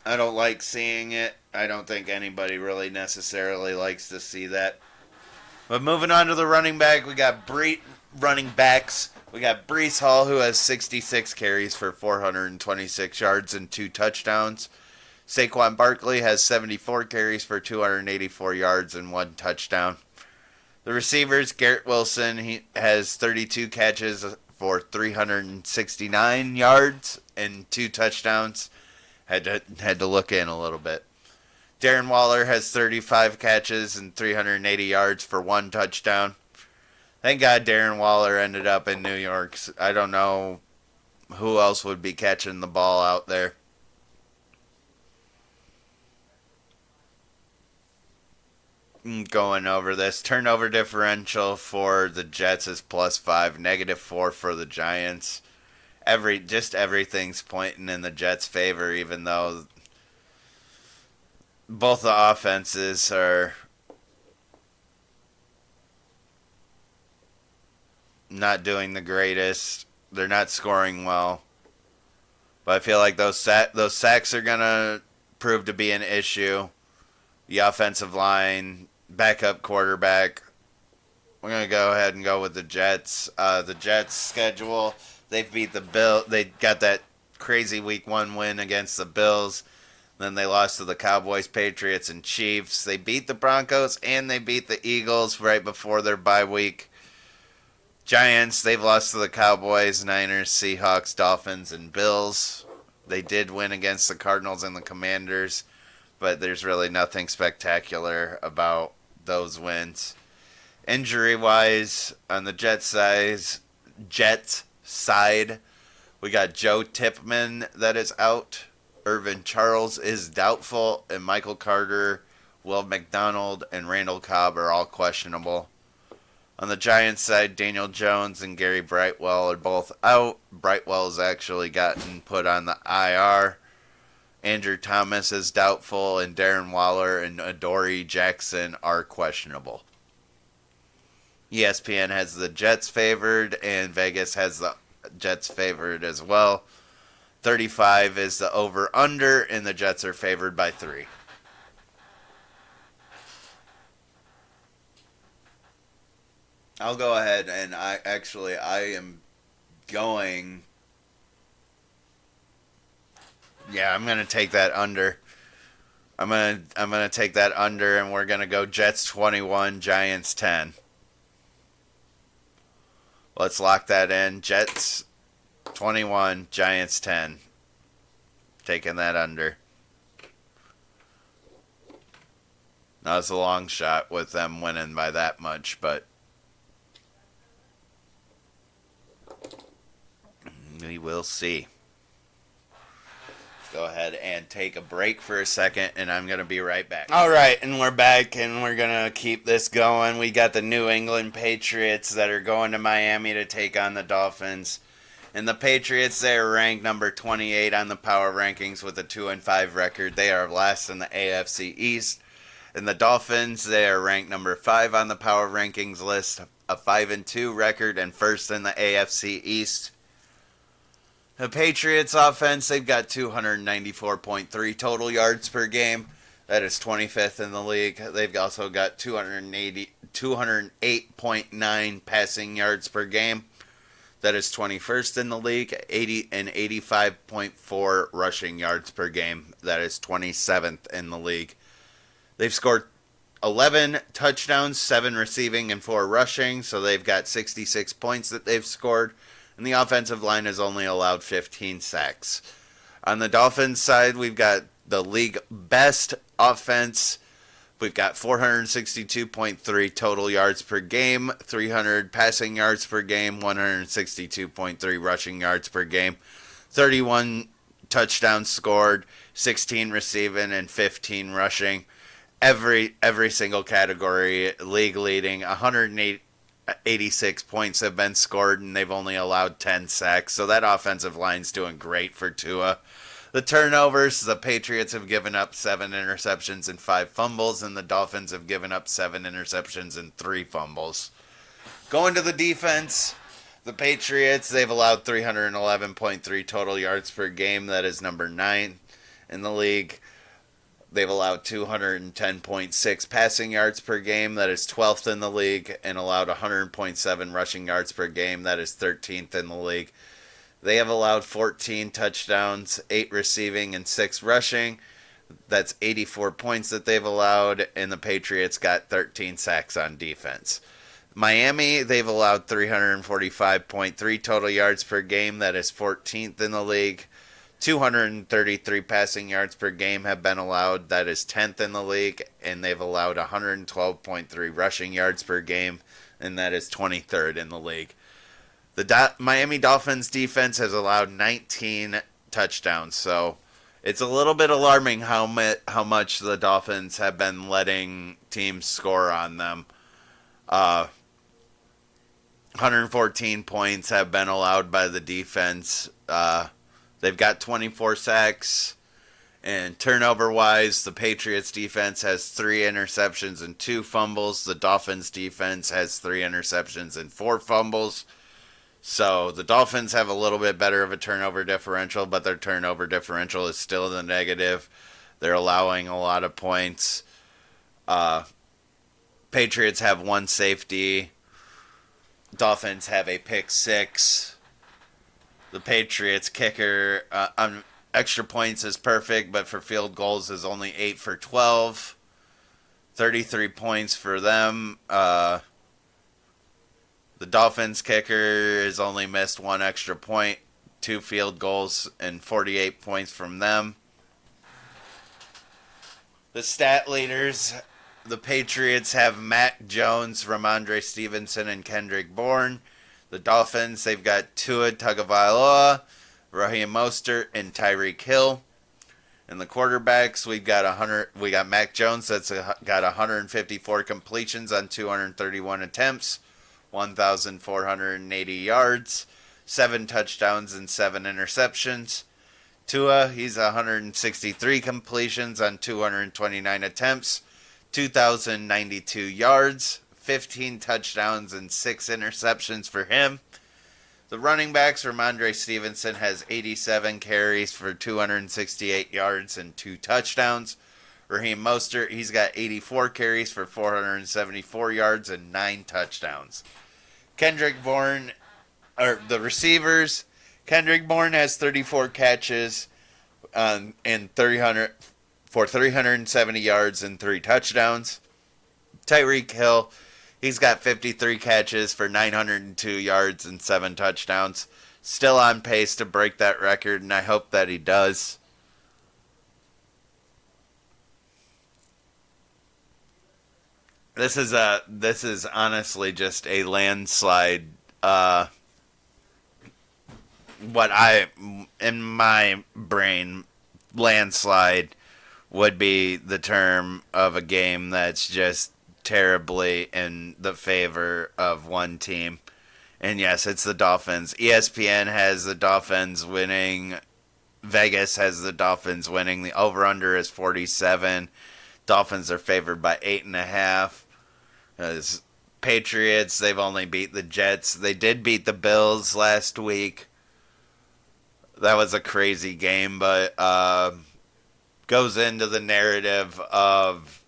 don't like seeing it. I don't think anybody really necessarily likes to see that. But moving on to the running back, we got running backs. We got Breece Hall, who has 66 carries for 426 yards and 2 touchdowns. Saquon Barkley has 74 carries for 284 yards and 1 touchdown. The receivers, Garrett Wilson, he has 32 catches for 369 yards and 2 touchdowns. Had to look in a little bit. Darren Waller has 35 catches and 380 yards for 1 touchdown. Thank God Darren Waller ended up in New York. I don't know who else would be catching the ball out there. Going over this, turnover differential for the Jets is +5, -4 for the Giants. Everything's pointing in the Jets' favor, even though both the offenses are not doing the greatest. They're not scoring well. But I feel like those sacks are going to prove to be an issue. The offensive line, backup quarterback. We're going to go ahead and go with the Jets. The Jets' schedule, they've beat the Bills. They got that crazy Week 1 win against the Bills. Then they lost to the Cowboys, Patriots, and Chiefs. They beat the Broncos and they beat the Eagles right before their bye week. Giants, they've lost to the Cowboys, Niners, Seahawks, Dolphins, and Bills. They did win against the Cardinals and the Commanders, but there's really nothing spectacular about those wins. Injury-wise, on the Jets side, we got Joe Tipman that is out. Irvin Charles is doubtful, and Michael Carter, Will McDonald, and Randall Cobb are all questionable. On the Giants side, Daniel Jones and Gary Brightwell are both out. Brightwell has actually gotten put on the IR. Andrew Thomas is doubtful, and Darren Waller and Adoree Jackson are questionable. ESPN has the Jets favored, and Vegas has the Jets favored as well. 35 is the over-under, and the Jets are favored by 3. I'll go ahead and I am going. Yeah, I'm gonna take that under. I'm gonna take that under, and we're gonna go Jets 21, Giants 10. Let's lock that in. Jets 21, Giants 10. Taking that under. Now it's a long shot with them winning by that much, but we will see. Go ahead and take a break for a second, and I'm going to be right back. All right, and we're back, and we're going to keep this going. We got the New England Patriots that are going to Miami to take on the Dolphins. And the Patriots, they are ranked number 28 on the power rankings with a 2-5 record. They are last in the AFC East. And the Dolphins, they are ranked number 5 on the power rankings list, a 5-2 record, and first in the AFC East. The Patriots offense, they've got 294.3 total yards per game. That is 25th in the league. They've also got 208.9 passing yards per game. That is 21st in the league. 85.4 rushing yards per game. That is 27th in the league. They've scored 11 touchdowns, 7 receiving, and 4 rushing. So they've got 66 points that they've scored. And the offensive line has only allowed 15 sacks. On the Dolphins side, we've got the league best offense. We've got 462.3 total yards per game, 300 passing yards per game, 162.3 rushing yards per game, 31 touchdowns scored, 16 receiving, and 15 rushing. Every single category, league leading, 186 points have been scored, and they've only allowed 10 sacks. So that offensive line's doing great for Tua. The turnovers, the Patriots have given up 7 interceptions and 5 fumbles, and the Dolphins have given up 7 interceptions and 3 fumbles. Going to the defense, the Patriots, they've allowed 311.3 total yards per game. That is number 9 in the league. They've allowed 210.6 passing yards per game. That is 12th in the league. And allowed 100.7 rushing yards per game. That is 13th in the league. They have allowed 14 touchdowns, 8 receiving, and 6 rushing. That's 84 points that they've allowed. And the Patriots got 13 sacks on defense. Miami, they've allowed 345.3 total yards per game. That is 14th in the league. 233 passing yards per game have been allowed. That is 10th in the league. And they've allowed 112.3 rushing yards per game. And that is 23rd in the league. The Miami Dolphins defense has allowed 19 touchdowns. So it's a little bit alarming how much the Dolphins have been letting teams score on them. 114 points have been allowed by the defense. They've got 24 sacks. And turnover-wise, the Patriots defense has 3 interceptions and 2 fumbles. The Dolphins defense has 3 interceptions and 4 fumbles. So the Dolphins have a little bit better of a turnover differential, but their turnover differential is still in the negative. They're allowing a lot of points. Patriots have 1 safety. Dolphins have a pick 6. The Patriots kicker on extra points is perfect, but for field goals is only 8 for 12. 33 points for them. The Dolphins kicker has only missed 1 extra point, 2 field goals, and 48 points from them. The stat leaders, the Patriots have Mac Jones, Ramondre Stevenson, and Kendrick Bourne. The Dolphins, they've got Tua Tagovailoa, Raheem Mostert, and Tyreek Hill. And the quarterbacks, we got Mac Jones that's got 154 completions on 231 attempts, 1,480 yards, 7 touchdowns and 7 interceptions. Tua, he's 163 completions on 229 attempts, 2,092 yards, 15 touchdowns and 6 interceptions for him. The running backs, Ramondre Stevenson has 87 carries for 268 yards and 2 touchdowns. Raheem Mostert, he's got 84 carries for 474 yards and 9 touchdowns. Kendrick Bourne, or the receivers, Kendrick Bourne has 34 catches and 370 yards and 3 touchdowns. Tyreek Hill, he's got 53 catches for 902 yards and 7 touchdowns. Still on pace to break that record, and I hope that he does. This is honestly just a landslide. In my brain, landslide would be the term of a game that's just terribly in the favor of one team. And yes, it's the Dolphins. ESPN has the Dolphins winning. Vegas has the Dolphins winning. The over-under is 47. Dolphins are favored by 8.5. As Patriots, they've only beat the Jets. They did beat the Bills last week. That was a crazy game, but goes into the narrative of,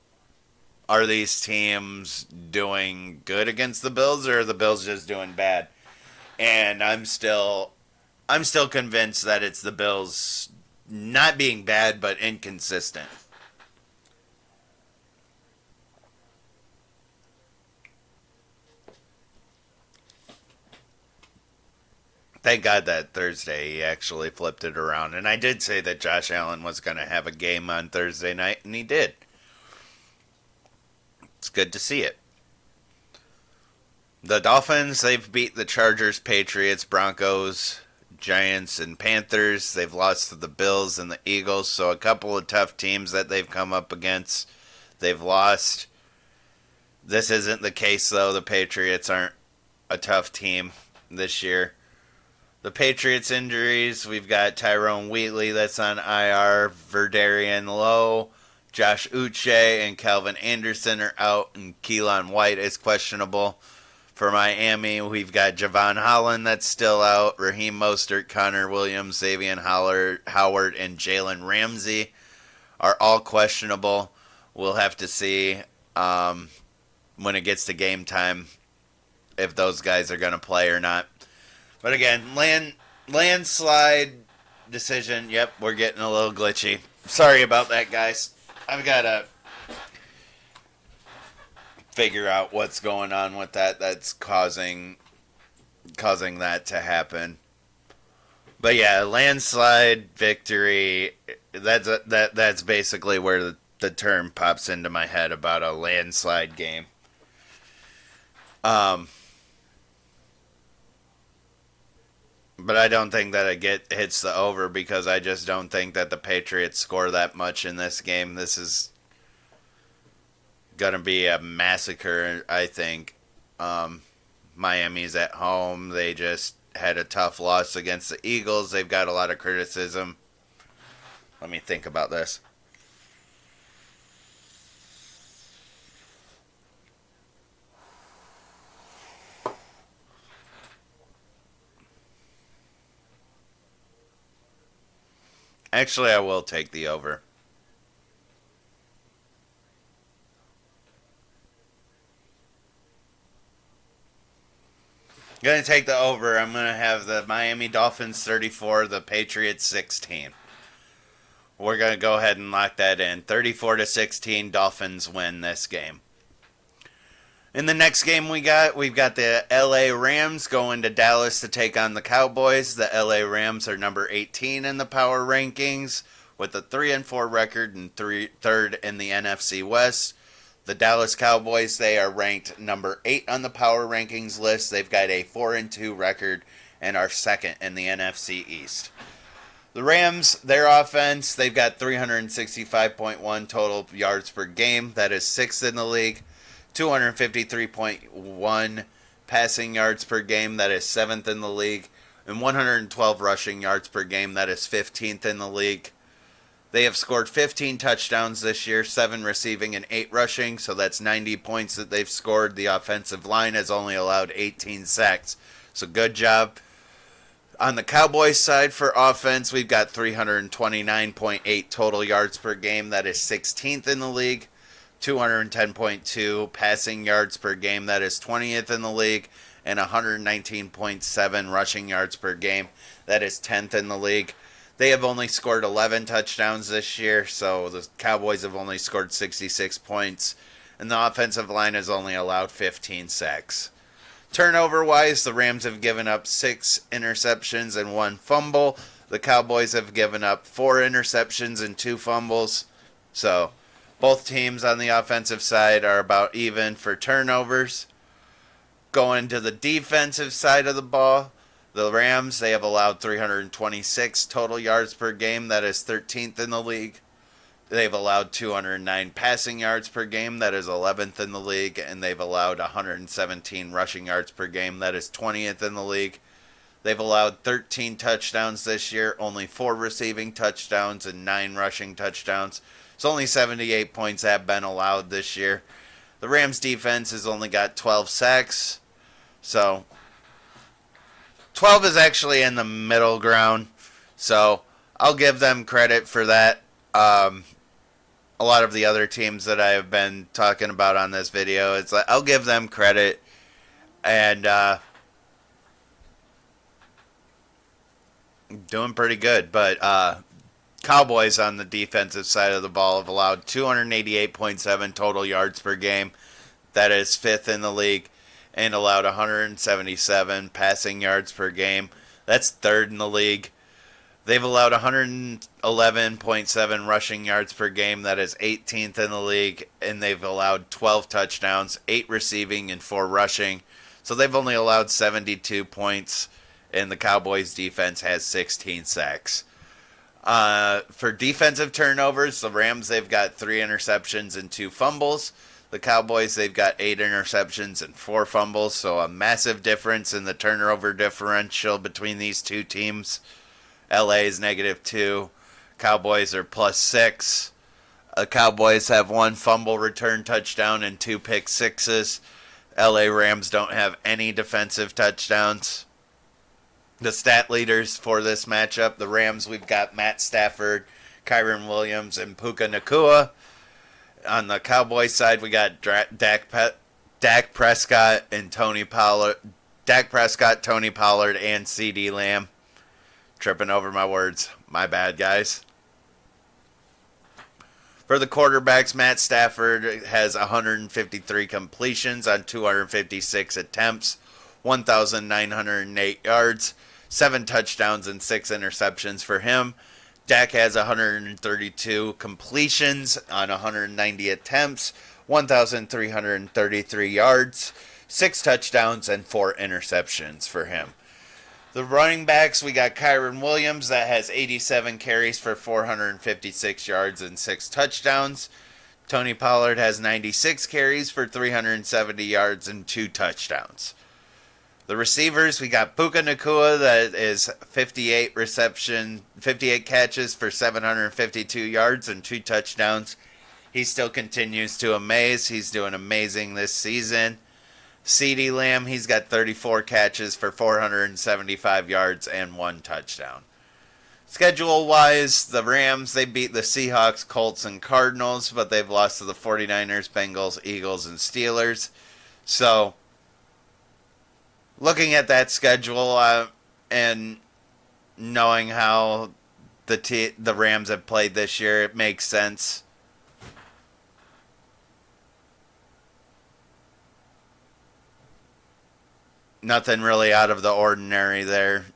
are these teams doing good against the Bills, or are the Bills just doing bad? And I'm still convinced that it's the Bills not being bad, but inconsistent. Thank God that Thursday he actually flipped it around. And I did say that Josh Allen was going to have a game on Thursday night, and he did. It's good to see it. The Dolphins, they've beat the Chargers, Patriots, Broncos, Giants, and Panthers. They've lost to the Bills and the Eagles, so a couple of tough teams that they've come up against, they've lost. This isn't the case, though. The Patriots aren't a tough team this year. The Patriots injuries, we've got Tyrone Wheatley that's on IR, Verdarian Lowe, Josh Uche, and Calvin Anderson are out, and Keelan White is questionable. For Miami, we've got Javon Holland that's still out, Raheem Mostert, Connor Williams, Xavier Howard, and Jalen Ramsey are all questionable. We'll have to see when it gets to game time if those guys are going to play or not. But again, landslide decision. Yep, we're getting a little glitchy. Sorry about that, guys. I've got a figure out what's going on with that's causing that to happen. But yeah, landslide victory. That's basically where the term pops into my head about a landslide game. But I don't think that it hits the over because I just don't think that the Patriots score that much in this game. This is gonna be a massacre, I think. Miami's at home. They just had a tough loss against the Eagles. They've got a lot of criticism. Let me think about this. Actually, I will take the over. I'm going to take the over. I'm going to have the Miami Dolphins 34, the Patriots 16. We're going to go ahead and lock that in. 34-16, Dolphins win this game. In the next game we've got the LA Rams going to Dallas to take on the Cowboys. The LA Rams are number 18 in the power rankings with a 3-4 record and third in the NFC West. The Dallas Cowboys, they are ranked number 8 on the power rankings list. They've got a 4-2 record and are second in the NFC East. The Rams, their offense, they've got 365.1 total yards per game. That is 6th in the league. 253.1 passing yards per game. That is 7th in the league. And 112 rushing yards per game. That is 15th in the league. They have scored 15 touchdowns this year, 7 receiving and 8 rushing. So that's 90 points that they've scored. The offensive line has only allowed 18 sacks. So good job. On the Cowboys side for offense, we've got 329.8 total yards per game. That is 16th in the league. 210.2 passing yards per game. That is 20th in the league. And 119.7 rushing yards per game. That is 10th in the league. They have only scored 11 touchdowns this year, so the Cowboys have only scored 66 points. And the offensive line has only allowed 15 sacks. Turnover-wise, the Rams have given up 6 interceptions and 1 fumble. The Cowboys have given up 4 interceptions and 2 fumbles. So both teams on the offensive side are about even for turnovers. Going to the defensive side of the ball, the Rams, they have allowed 326 total yards per game. That is 13th in the league. They've allowed 209 passing yards per game. That is 11th in the league. And they've allowed 117 rushing yards per game. That is 20th in the league. They've allowed 13 touchdowns this year. Only 4 receiving touchdowns and 9 rushing touchdowns. So only 78 points have been allowed this year. The Rams defense has only got 12 sacks. So 12 is actually in the middle ground. So I'll give them credit for that. A lot of the other teams that I have been talking about on this video, it's like I'll give them credit. And doing pretty good. But Cowboys on the defensive side of the ball have allowed 288.7 total yards per game. That is 5th in the league. And allowed 177 passing yards per game. That's 3rd in the league. They've allowed 111.7 rushing yards per game. That is 18th in the league. And they've allowed 12 touchdowns, 8 receiving and 4 rushing. So they've only allowed 72 points. And the Cowboys defense has 16 sacks. For defensive turnovers, the Rams, they've got 3 interceptions and 2 fumbles. The Cowboys, they've got 8 interceptions and 4 fumbles. So a massive difference in the turnover differential between these two teams. LA is -2. Cowboys are +6. The Cowboys have 1 fumble return touchdown and 2 pick sixes. LA Rams don't have any defensive touchdowns. The stat leaders for this matchup, the Rams, we've got Matt Stafford, Kyren Williams, and Puka Nacua. On the Cowboys side, we got Dak Prescott and Tony Pollard. Dak Prescott, Tony Pollard, and CeeDee Lamb. Tripping over my words. My bad, guys. For the quarterbacks, Matt Stafford has 153 completions on 256 attempts, 1,908 yards, 7 touchdowns, and 6 interceptions for him. Dak has 132 completions on 190 attempts, 1,333 yards, 6 touchdowns, and 4 interceptions for him. The running backs, we got Kyren Williams that has 87 carries for 456 yards and 6 touchdowns. Tony Pollard has 96 carries for 370 yards and 2 touchdowns. The receivers, we got Puka Nacua that is 58 catches for 752 yards and 2 touchdowns. He still continues to amaze. He's doing amazing this season. CeeDee Lamb, he's got 34 catches for 475 yards and 1 touchdown. Schedule-wise, the Rams, they beat the Seahawks, Colts, and Cardinals, but they've lost to the 49ers, Bengals, Eagles, and Steelers. So, looking at that schedule and knowing how the Rams have played this year, it makes sense. Nothing really out of the ordinary there.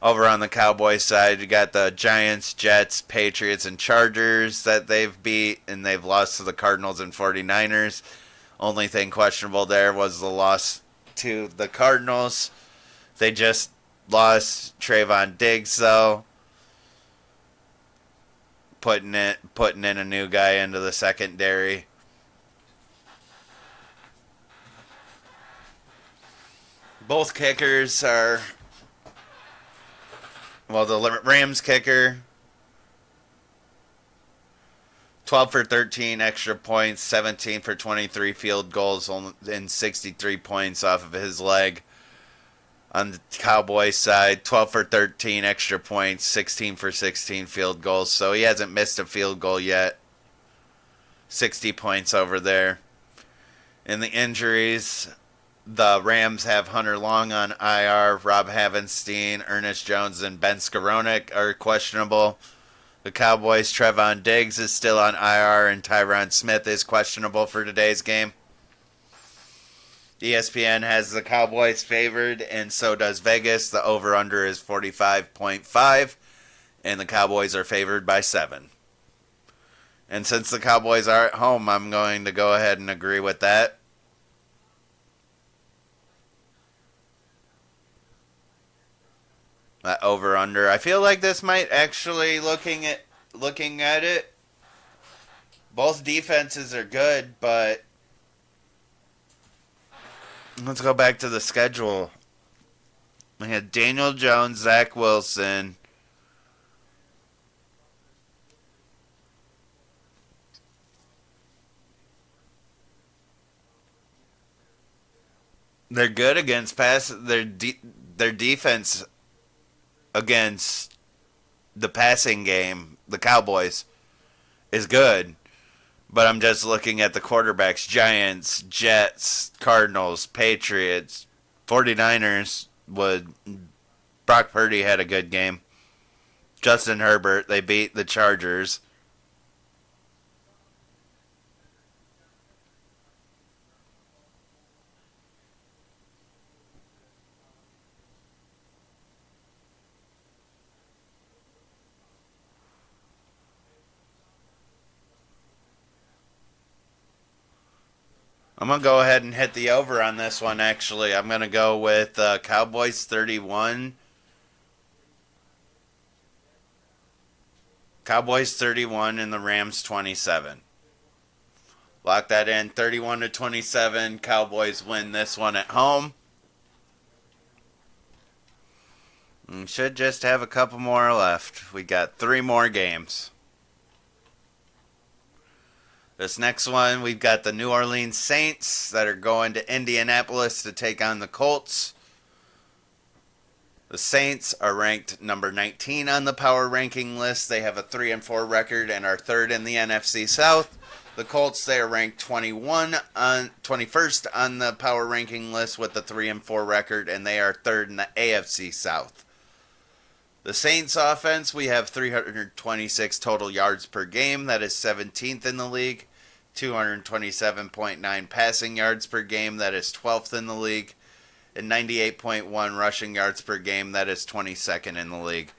Over on the Cowboys side, you got the Giants, Jets, Patriots, and Chargers that they've beat, and they've lost to the Cardinals and 49ers. Only thing questionable there was the loss to the Cardinals. They just lost Trayvon Diggs, though. Putting in a new guy into the secondary. Both kickers are, well, the Rams kicker, 12 for 13 extra points, 17 for 23 field goals, and 63 points off of his leg. On the Cowboys side, 12 for 13 extra points, 16 for 16 field goals. So he hasn't missed a field goal yet. 60 points over there. In the injuries, the Rams have Hunter Long on IR, Rob Havenstein, Ernest Jones, and Ben Skowronek are questionable. The Cowboys, Trevon Diggs is still on IR, and Tyron Smith is questionable for today's game. ESPN has the Cowboys favored, and so does Vegas. The over-under is 45.5, and the Cowboys are favored by 7. And since the Cowboys are at home, I'm going to go ahead and agree with that. Over under. I feel like this might actually, looking at it, both defenses are good, but let's go back to the schedule. We had Daniel Jones, Zach Wilson, they're good against pass. Their defense against the passing game, the Cowboys, is good. But I'm just looking at the quarterbacks. Giants, Jets, Cardinals, Patriots, 49ers. Brock Purdy had a good game. Justin Herbert, they beat the Chargers. I'm going to go ahead and hit the over on this one, actually. I'm going to go with Cowboys 31. Cowboys 31 and the Rams 27. Lock that in. 31-27. Cowboys win this one at home. And should just have a couple more left. We got 3 more games. This next one, we've got the New Orleans Saints that are going to Indianapolis to take on the Colts. The Saints are ranked number 19 on the power ranking list. They have a 3-4 record and are third in the NFC South. The Colts, they are ranked 21st on the power ranking list with the 3-4 record, and they are third in the AFC South. The Saints offense, we have 326 total yards per game. That is 17th in the league. 227.9 passing yards per game. That is 12th in the league. And 98.1 rushing yards per game. That is 22nd in the league.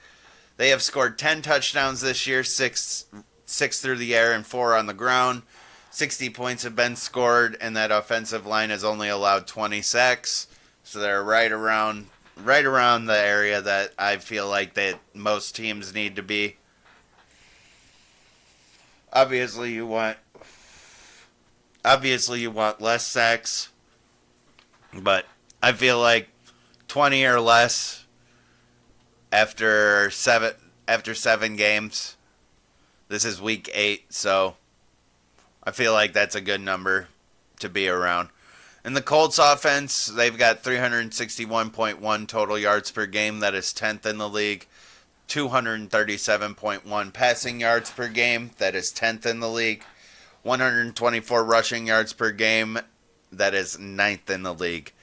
They have scored 10 touchdowns this year, six through the air and 4 on the ground. 60 points have been scored, and that offensive line has only allowed 20 sacks. So they're right around the area that I feel like that most teams need to be. Obviously you want less sacks, but I feel like 20 or less after 7 games. This is week 8, so I feel like that's a good number to be around. In the Colts offense, they've got 361.1 total yards per game. That is 10th in the league. 237.1 passing yards per game. That is 10th in the league. 124 rushing yards per game. That is 9th in the league.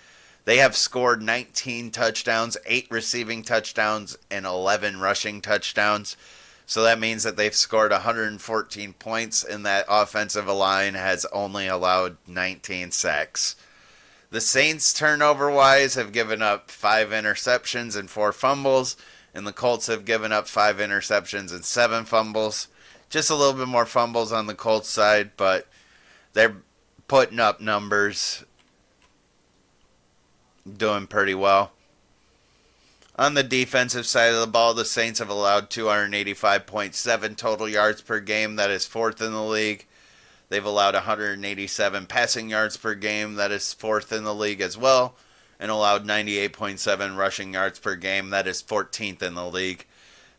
They have scored 19 touchdowns, 8 receiving touchdowns, and 11 rushing touchdowns. So that means that they've scored 114 points, and that offensive line has only allowed 19 sacks. The Saints, turnover-wise, have given up 5 interceptions and 4 fumbles, and the Colts have given up 5 interceptions and 7 fumbles. Just a little bit more fumbles on the Colts side, but they're putting up numbers, doing pretty well. On the defensive side of the ball, the Saints have allowed 285.7 total yards per game. That is 4th in the league. They've allowed 187 passing yards per game. That is 4th in the league as well. And allowed 98.7 rushing yards per game. That is 14th in the league.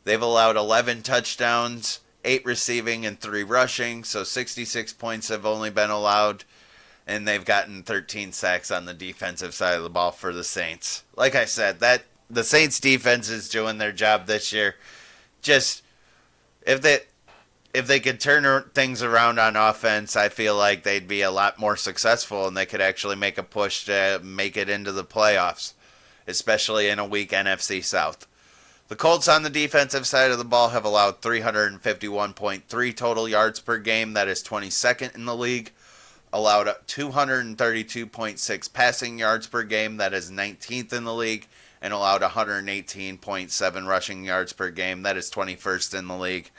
They've allowed 11 touchdowns, 8 receiving and 3 rushing. So 66 points have only been allowed. And they've gotten 13 sacks on the defensive side of the ball for the Saints. Like I said, the Saints defense is doing their job this year. Just if they could turn things around on offense, I feel like they'd be a lot more successful and they could actually make a push to make it into the playoffs, especially in a weak NFC South. The Colts on the defensive side of the ball have allowed 351.3 total yards per game. That is 22nd in the league. Allowed 232.6 passing yards per game. That is 19th in the league. And allowed 118.7 rushing yards per game. That is 21st in the league.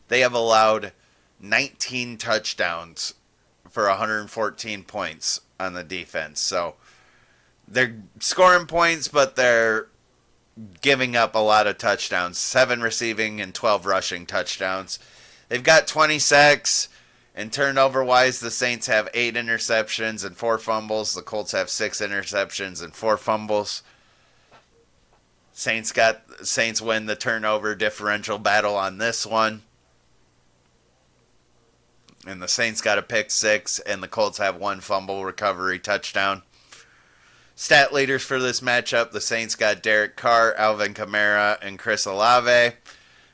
They have allowed 19 touchdowns for 114 points on the defense. So they're scoring points, but they're giving up a lot of touchdowns. 7 receiving and 12 rushing touchdowns. They've got 20 sacks. And turnover-wise, the Saints have 8 interceptions and 4 fumbles. The Colts have 6 interceptions and 4 fumbles. Saints win the turnover differential battle on this one. And the Saints got a pick 6, and the Colts have 1 fumble recovery touchdown. Stat leaders for this matchup, the Saints got Derek Carr, Alvin Kamara, and Chris Olave.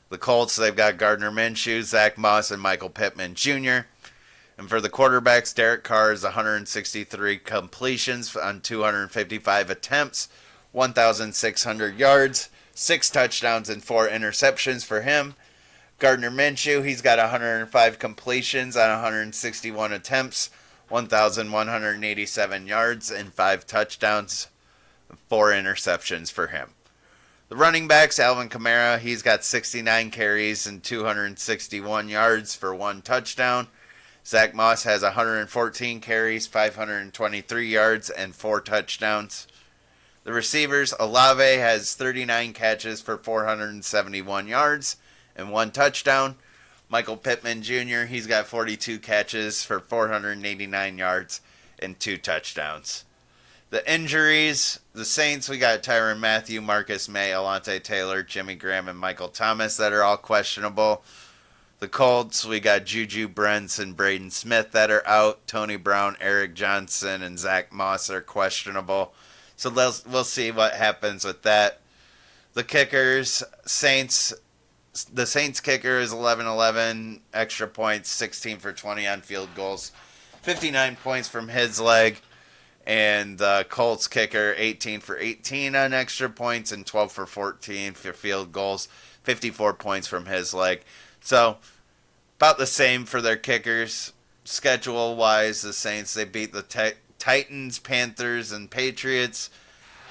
The Colts, they've got Gardner Minshew, Zach Moss, and Michael Pittman Jr. And for the quarterbacks, Derek Carr is 163 completions on 255 attempts, 1,600 yards, 6 touchdowns, and 4 interceptions for him. Gardner Minshew, he's got 105 completions on 161 attempts, 1,187 yards, and 5 touchdowns, 4 interceptions for him. The running backs, Alvin Kamara, he's got 69 carries and 261 yards for 1 touchdown. Zach Moss has 114 carries, 523 yards, and 4 touchdowns. The receivers, Olave has 39 catches for 471 yards and 1 touchdown. Michael Pittman Jr., he's got 42 catches for 489 yards and 2 touchdowns. The injuries, the Saints, we got Tyrann Mathieu, Marcus May, Alontae Taylor, Jimmy Graham, and Michael Thomas that are all questionable. The Colts, we got Juju Brents and Braden Smith that are out. Tony Brown, Eric Johnson, and Zach Moss are questionable. So we'll see what happens with that. The kickers, the Saints kicker is 11-11, extra points, 16 for 20 on field goals, 59 points from his leg. And the Colts kicker, 18 for 18 on extra points and 12 for 14 for field goals, 54 points from his leg. So about the same for their kickers. Schedule-wise, the Saints, they beat the Titans, Panthers, and Patriots.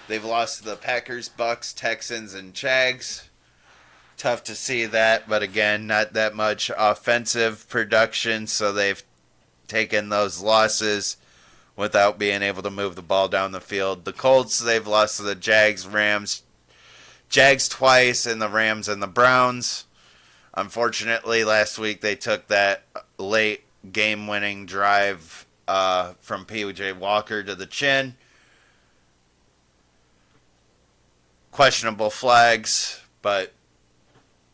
They've lost to the Packers, Bucks, Texans, and Jags. Tough to see that, but again, not that much offensive production, so they've taken those losses without being able to move the ball down the field. The Colts, they've lost to the Jags, Rams, Jags twice, and the Rams and the Browns. Unfortunately, last week they took that late game-winning drive from P.J. Walker to the chin. Questionable flags, but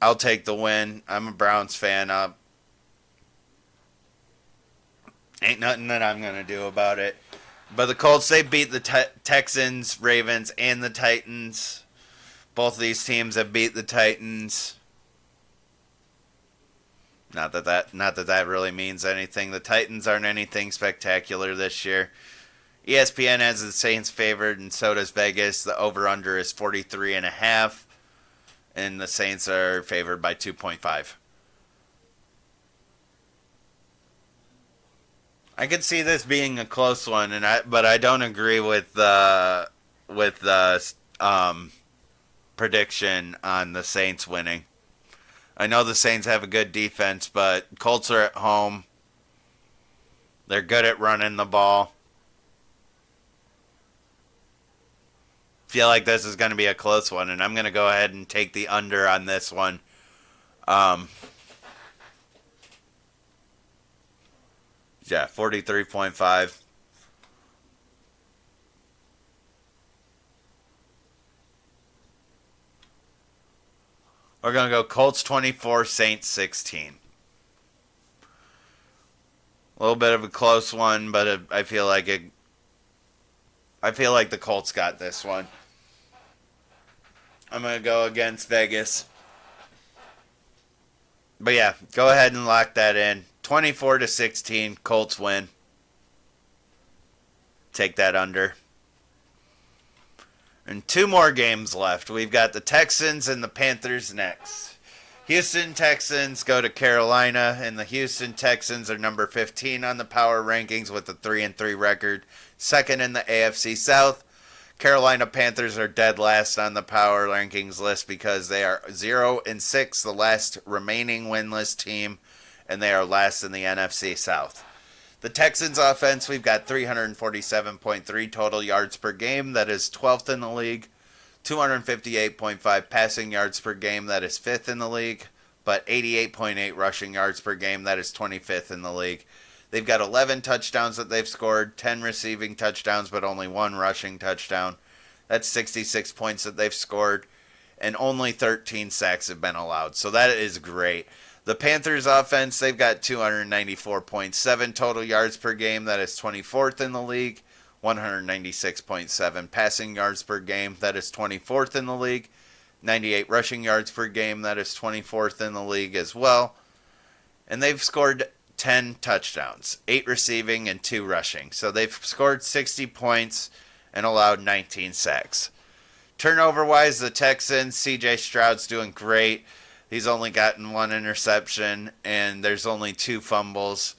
I'll take the win. I'm a Browns fan. Ain't nothing that I'm going to do about it. But the Colts, they beat the Texans, Ravens, and the Titans. Both of these teams have beat the Titans. Not that really means anything. The Titans aren't anything spectacular this year. ESPN has the Saints favored, and so does Vegas. The over-under is 43.5, and the Saints are favored by 2.5. I could see this being a close one, but I don't agree with the prediction on the Saints winning. I know the Saints have a good defense, but Colts are at home. They're good at running the ball. Feel like this is going to be a close one, and I'm going to go ahead and take the under on this one. Yeah, 43.5. We're going to go Colts 24, Saints 16. A little bit of a close one, but I feel like the Colts got this one. I'm going to go against Vegas. But yeah, go ahead and lock that in. 24-16, Colts win. Take that under. And two more games left. We've got the Texans and the Panthers next. Houston Texans go to Carolina, and the Houston Texans are number 15 on the power rankings with a 3-3 record, second in the AFC South. Carolina Panthers are dead last on the power rankings list because they are 0-6, the last remaining winless team, and they are last in the NFC South. The Texans offense, we've got 347.3 total yards per game. That is 12th in the league. 258.5 passing yards per game. That is 5th in the league. But 88.8 rushing yards per game. That is 25th in the league. They've got 11 touchdowns that they've scored. 10 receiving touchdowns, but only 1 rushing touchdown. That's 66 points that they've scored. And only 13 sacks have been allowed. So that is great. The Panthers offense, they've got 294.7 total yards per game. That is 24th in the league. 196.7 passing yards per game. That is 24th in the league. 98 rushing yards per game. That is 24th in the league as well. And they've scored 10 touchdowns, 8 receiving and 2 rushing. So they've scored 60 points and allowed 19 sacks. Turnover-wise, the Texans, C.J. Stroud's doing great. He's only gotten 1 interception, and there's only 2 fumbles.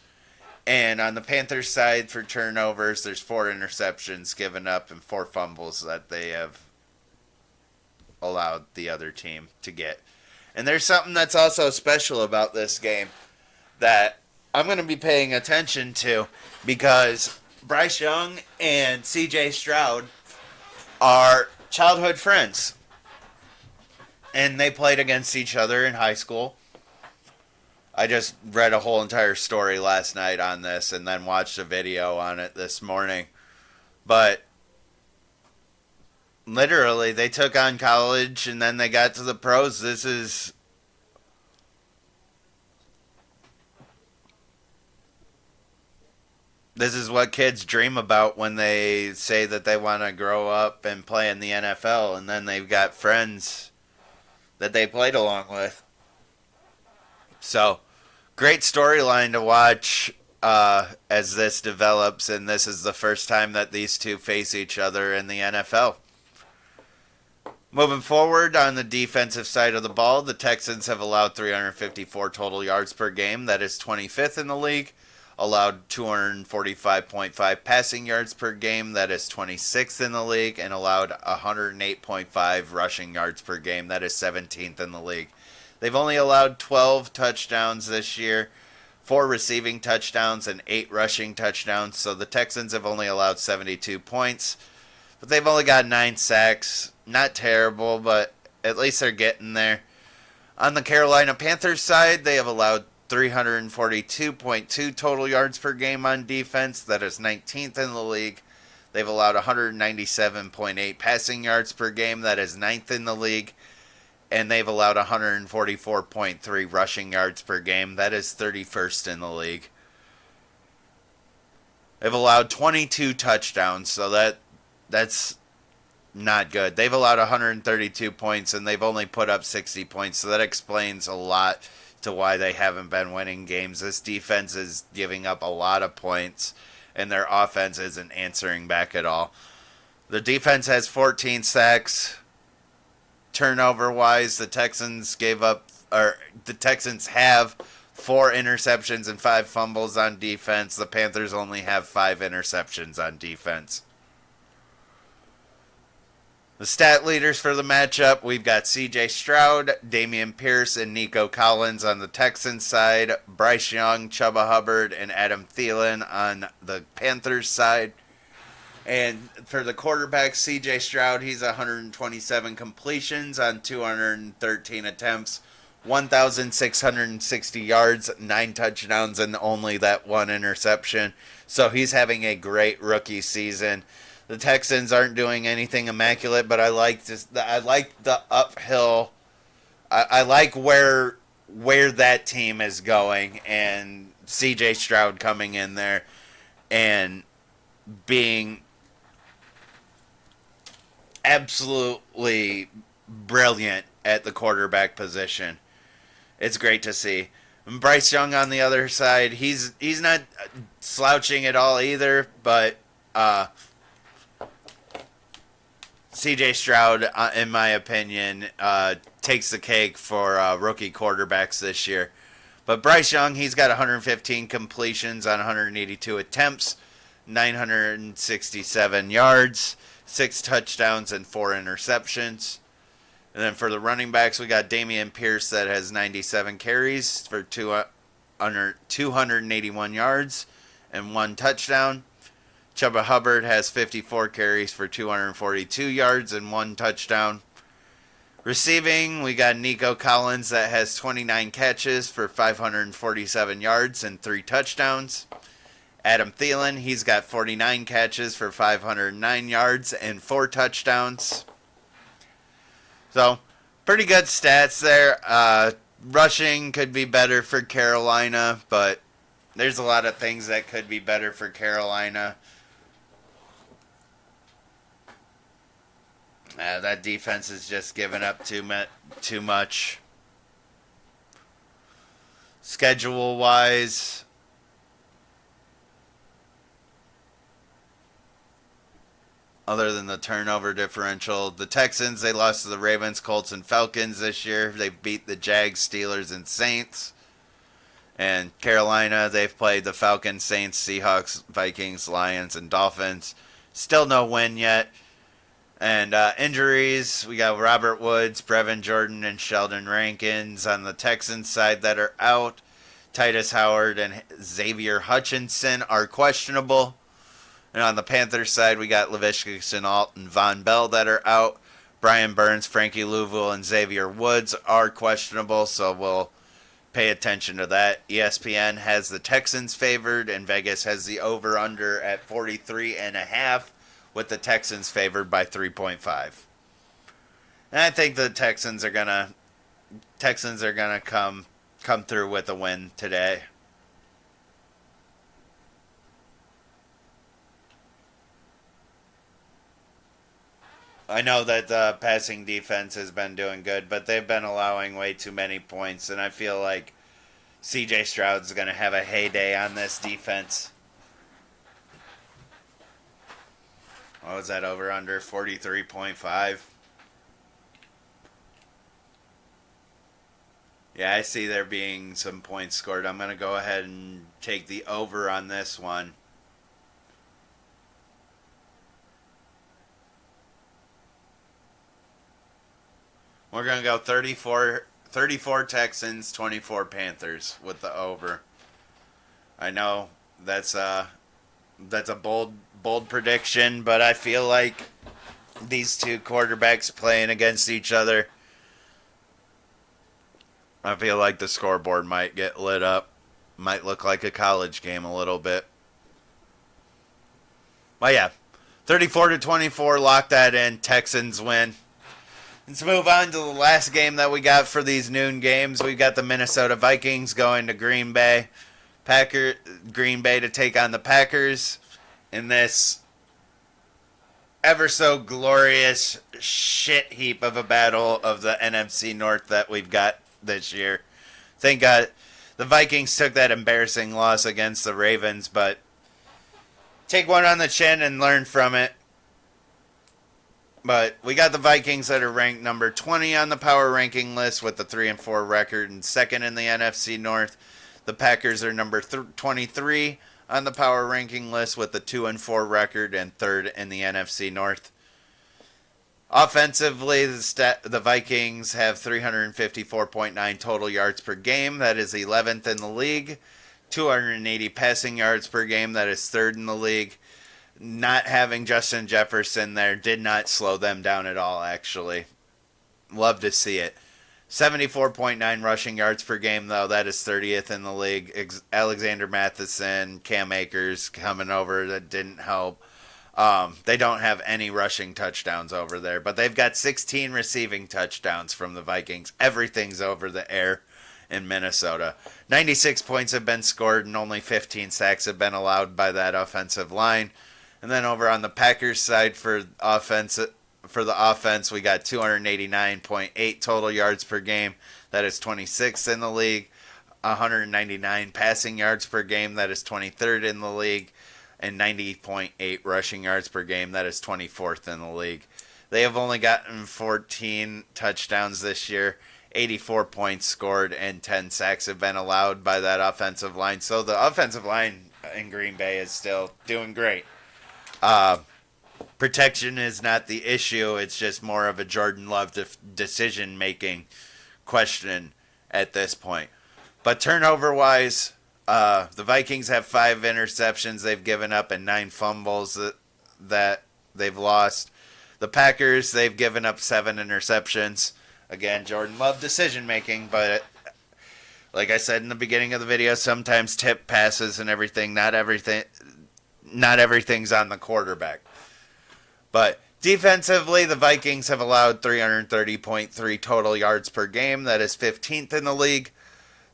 And on the Panthers side for turnovers, there's 4 interceptions given up and 4 fumbles that they have allowed the other team to get. And there's something that's also special about this game that I'm going to be paying attention to because Bryce Young and C.J. Stroud are childhood friends. And they played against each other in high school. I just read a whole entire story last night on this and then watched a video on it this morning. But literally, they took on college and then they got to the pros. This is what kids dream about when they say that they want to grow up and play in the NFL. And then they've got friends that they played along with. So, great storyline to watch. as this develops, and this is the first time that these two face each other in the NFL. Moving forward on the defensive side of the ball, the Texans have allowed 354 total yards per game. That is 25th in the league. Allowed 245.5 passing yards per game. That is 26th in the league. And allowed 108.5 rushing yards per game. That is 17th in the league. They've only allowed 12 touchdowns this year, 4 receiving touchdowns and 8 rushing touchdowns. So the Texans have only allowed 72 points. But they've only got 9 sacks. Not terrible, but at least they're getting there. On the Carolina Panthers side, they have allowed 342.2 total yards per game on defense. That is 19th in the league. They've allowed 197.8 passing yards per game. That is 9th in the league. And they've allowed 144.3 rushing yards per game. That is 31st in the league. They've allowed 22 touchdowns, so that's not good. They've allowed 132 points, and they've only put up 60 points, so that explains a lot to why they haven't been winning games. This defense is giving up a lot of points, and their offense isn't answering back at all. The defense has 14 sacks. Turnover-wise, the Texans have 4 interceptions and 5 fumbles on defense. The Panthers only have 5 interceptions on defense. The stat leaders for the matchup, we've got C.J. Stroud, Dameon Pierce, and Nico Collins on the Texans side, Bryce Young, Chuba Hubbard, and Adam Thielen on the Panthers side. And for the quarterback, C.J. Stroud, he's 127 completions on 213 attempts, 1,660 yards, 9 touchdowns, and only that 1 interception. So he's having a great rookie season. The Texans aren't doing anything immaculate, but I like the uphill. I like where that team is going, and C.J. Stroud coming in there and being absolutely brilliant at the quarterback position. It's great to see. And Bryce Young on the other side, he's not slouching at all either, but C.J. Stroud, in my opinion, takes the cake for rookie quarterbacks this year. But Bryce Young, he's got 115 completions on 182 attempts, 967 yards, 6 touchdowns, and 4 interceptions. And then for the running backs, we got Dameon Pierce that has 97 carries for 281 yards and 1 touchdown. Chuba Hubbard has 54 carries for 242 yards and 1 touchdown. Receiving, we got Nico Collins that has 29 catches for 547 yards and 3 touchdowns. Adam Thielen, he's got 49 catches for 509 yards and 4 touchdowns. So, pretty good stats there. Rushing could be better for Carolina, but there's a lot of things that could be better for Carolina. That defense is just giving up too much. Schedule-wise, other than the turnover differential, the Texans, they lost to the Ravens, Colts, and Falcons this year. They beat the Jags, Steelers, and Saints. And Carolina, they've played the Falcons, Saints, Seahawks, Vikings, Lions, and Dolphins. Still no win yet. And injuries, we got Robert Woods, Brevin Jordan, and Sheldon Rankins on the Texans side that are out. Titus Howard and Xavier Hutchinson are questionable. And on the Panthers side, we got Laviska Shenault and Von Bell that are out. Brian Burns, Frankie Louisville, and Xavier Woods are questionable, so we'll pay attention to that. ESPN has the Texans favored, and Vegas has the over-under at 43.5. with the Texans favored by 3.5. And I think the Texans are gonna come through with a win today. I know that the passing defense has been doing good, but they've been allowing way too many points, and I feel like CJ Stroud's going to have a heyday on this defense. What was that over under? 43.5. Yeah, I see there being some points scored. I'm going to go ahead and take the over on this one. We're going to go 34 Texans, 24 Panthers with the over. I know that's a bold prediction, but I feel like these two quarterbacks playing against each other, I feel like the scoreboard might get lit up. Might look like a college game a little bit. But yeah, 34-24, lock that in. Texans win. Let's move on to the last game that we got for these noon games. We've got the Minnesota Vikings going to Green Bay. Green Bay to take on the Packers in this ever so glorious shit heap of a battle of the NFC North that we've got this year. Thank God the Vikings took that embarrassing loss against the Ravens, but take one on the chin and learn from it. But we got the Vikings that are ranked number 20 on the power ranking list with the 3-4 record and second in the NFC North. The Packers are number 23 on the power ranking list with the 2-4 record and third in the NFC North. Offensively, the Vikings have 354.9 total yards per game. That is 11th in the league. 280 passing yards per game. That is third in the league. Not having Justin Jefferson there did not slow them down at all, actually. Love to see it. 74.9 rushing yards per game, though. That is 30th in the league. Alexander Mattison, Cam Akers coming over. That didn't help. They don't have any rushing touchdowns over there, but they've got 16 receiving touchdowns from the Vikings. Everything's over the air in Minnesota. 96 points have been scored and only 15 sacks have been allowed by that offensive line. And then over on the Packers side for the offense, we got 289.8 total yards per game. That is 26th in the league. 199 passing yards per game. That is 23rd in the league. And 90.8 rushing yards per game. That is 24th in the league. They have only gotten 14 touchdowns this year. 84 points scored and 10 sacks have been allowed by that offensive line. So the offensive line in Green Bay is still doing great. Protection is not the issue. It's just more of a Jordan Love decision-making question at this point. But turnover-wise, the Vikings have 5 interceptions they've given up and 9 fumbles that they've lost. The Packers, they've given up 7 interceptions. Again, Jordan Love decision-making, but like I said in the beginning of the video, sometimes tip passes and everything. Not everything's on the quarterback. But defensively, the Vikings have allowed 330.3 total yards per game. That is 15th in the league.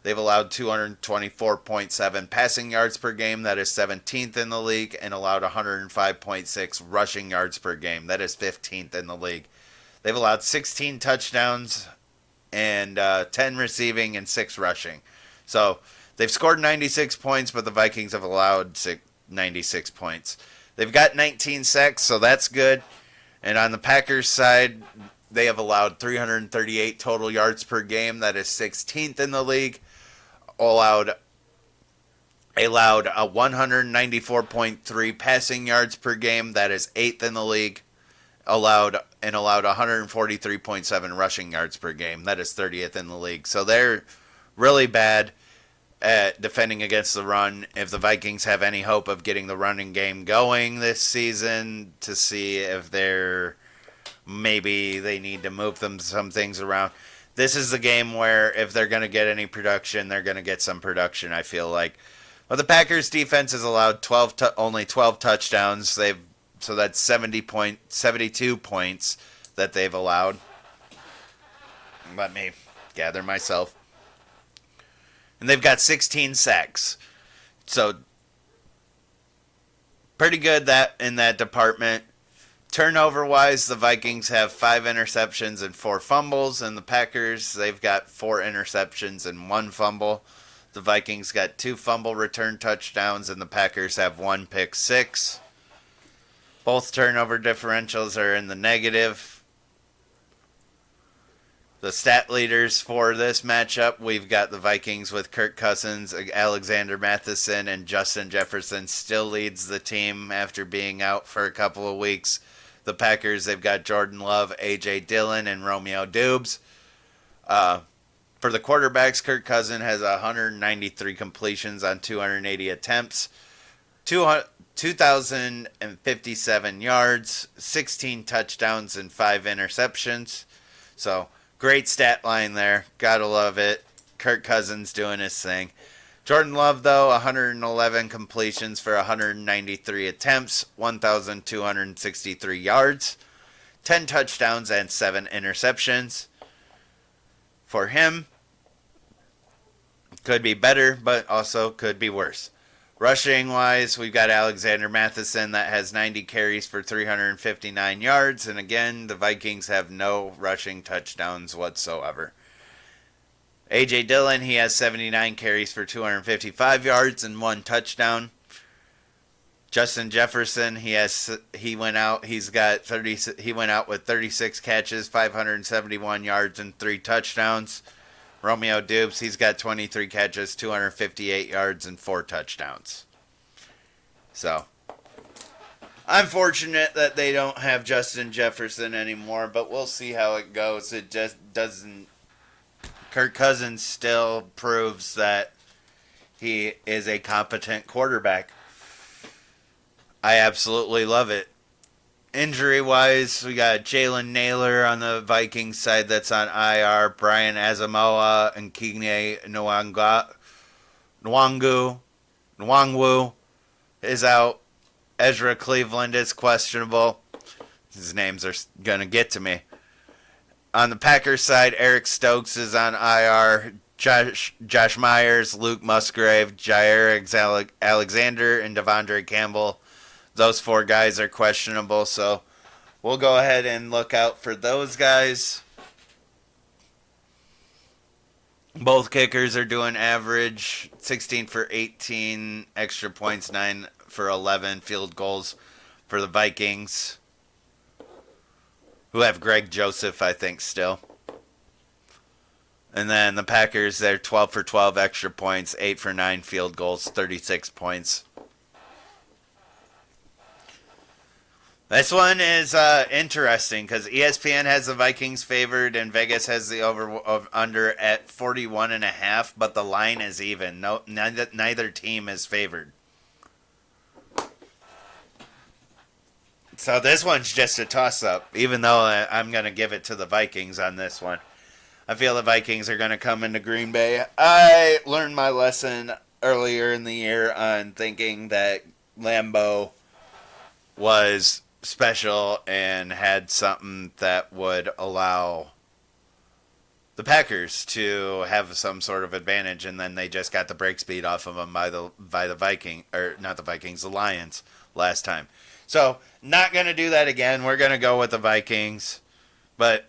They've allowed 224.7 passing yards per game. That is 17th in the league. And allowed 105.6 rushing yards per game. That is 15th in the league. They've allowed 16 touchdowns and 10 receiving and 6 rushing. So they've scored 96 points, but the Vikings have allowed 96 points. They've got 19 sacks, so that's good. And on the Packers side, they have allowed 338 total yards per game. That is 16th in the league. Allowed a 194.3 passing yards per game. That is 8th in the league. Allowed 143.7 rushing yards per game. That is 30th in the league. So they're really bad at defending against the run. If the Vikings have any hope of getting the running game going this season, to see if maybe they need to move some things around. This is the game where if they're going to get any production, they're going to get some production, I feel like. But the Packers defense has allowed only 12 touchdowns. So that's 72 points that they've allowed. Let me gather myself. And they've got 16 sacks. So pretty good in that department. Turnover-wise, the Vikings have 5 interceptions and 4 fumbles. And the Packers, they've got 4 interceptions and 1 fumble. The Vikings got 2 fumble return touchdowns, and the Packers have 1 pick six. Both turnover differentials are in the negative. The stat leaders for this matchup, we've got the Vikings with Kirk Cousins, Alexander Mattison, and Justin Jefferson still leads the team after being out for a couple of weeks. The Packers, they've got Jordan Love, A.J. Dillon, and Romeo Doubs. For the quarterbacks, Kirk Cousins has 193 completions on 280 attempts, 2,057 yards, 16 touchdowns, and 5 interceptions. So, great stat line there. Gotta love it. Kirk Cousins doing his thing. Jordan Love, though, 111 completions for 193 attempts, 1,263 yards, 10 touchdowns, and 7 interceptions. For him, could be better, but also could be worse. Rushing-wise, we've got Alexander Mattison that has 90 carries for 359 yards. And again, the Vikings have no rushing touchdowns whatsoever. A.J. Dillon, he has 79 carries for 255 yards and 1 touchdown. Justin Jefferson, he went out with 36 catches, 571 yards, and 3 touchdowns. Romeo Doubs, he's got 23 catches, 258 yards, and 4 touchdowns. So, I'm fortunate that they don't have Justin Jefferson anymore, but we'll see how it goes. It just doesn't... Kirk Cousins still proves that he is a competent quarterback. I absolutely love it. Injury-wise, we got Jalen Naylor on the Vikings side that's on IR. Brian Asamoah and Kene Nwangwu is out. Ezra Cleveland is questionable. His names are going to get to me. On the Packers side, Eric Stokes is on IR. Josh Myers, Luke Musgrave, Jair Alexander, and Devondre Campbell. Those 4 guys are questionable, so we'll go ahead and look out for those guys. Both kickers are doing average, 16 for 18, extra points, 9 for 11 field goals for the Vikings, who have Greg Joseph, I think, still. And then the Packers, they're 12 for 12 extra points, 8 for 9 field goals, 36 points. This one is interesting because ESPN has the Vikings favored and Vegas has the under at 41.5, but the line is even. No, neither team is favored. So this one's just a toss-up, even though I'm going to give it to the Vikings on this one. I feel the Vikings are going to come into Green Bay. I learned my lesson earlier in the year on thinking that Lambeau was special and had something that would allow the Packers to have some sort of advantage, and then they just got the break speed off of them by the Lions last time. So, not going to do that again. We're going to go with the Vikings, but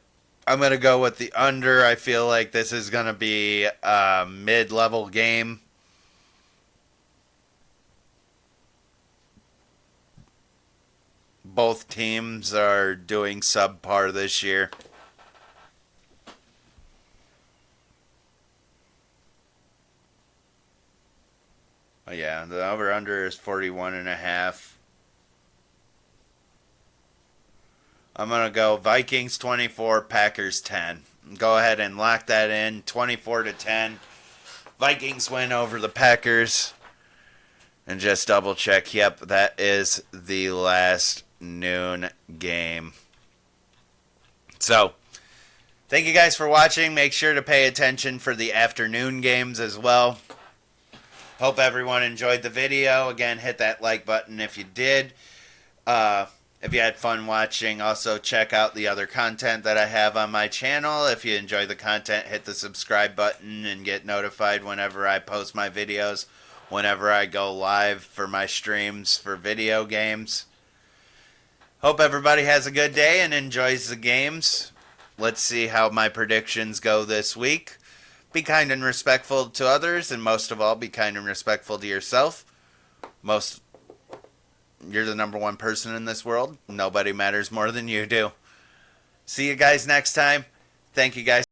I'm going to go with the under. I feel like this is going to be a mid-level game. Both teams are doing subpar this year. Oh yeah, the over-under is 41.5. I'm going to go Vikings 24, Packers 10. Go ahead and lock that in, 24-10. Vikings win over the Packers. And just double check, yep, that is the last noon game. So, thank you guys for watching. Make sure to pay attention for the afternoon games as well. Hope everyone enjoyed the video. Again, hit that like button if you did. If you had fun watching, also check out the other content that I have on my channel. If you enjoy the content, hit the subscribe button and get notified whenever I post my videos, whenever I go live for my streams for video games. Hope everybody has a good day and enjoys the games. Let's see how my predictions go this week. be kind and respectful to others, and most of all, be kind and respectful to yourself. You're the number one person in this world. Nobody matters more than you do. See you guys next time. Thank you guys.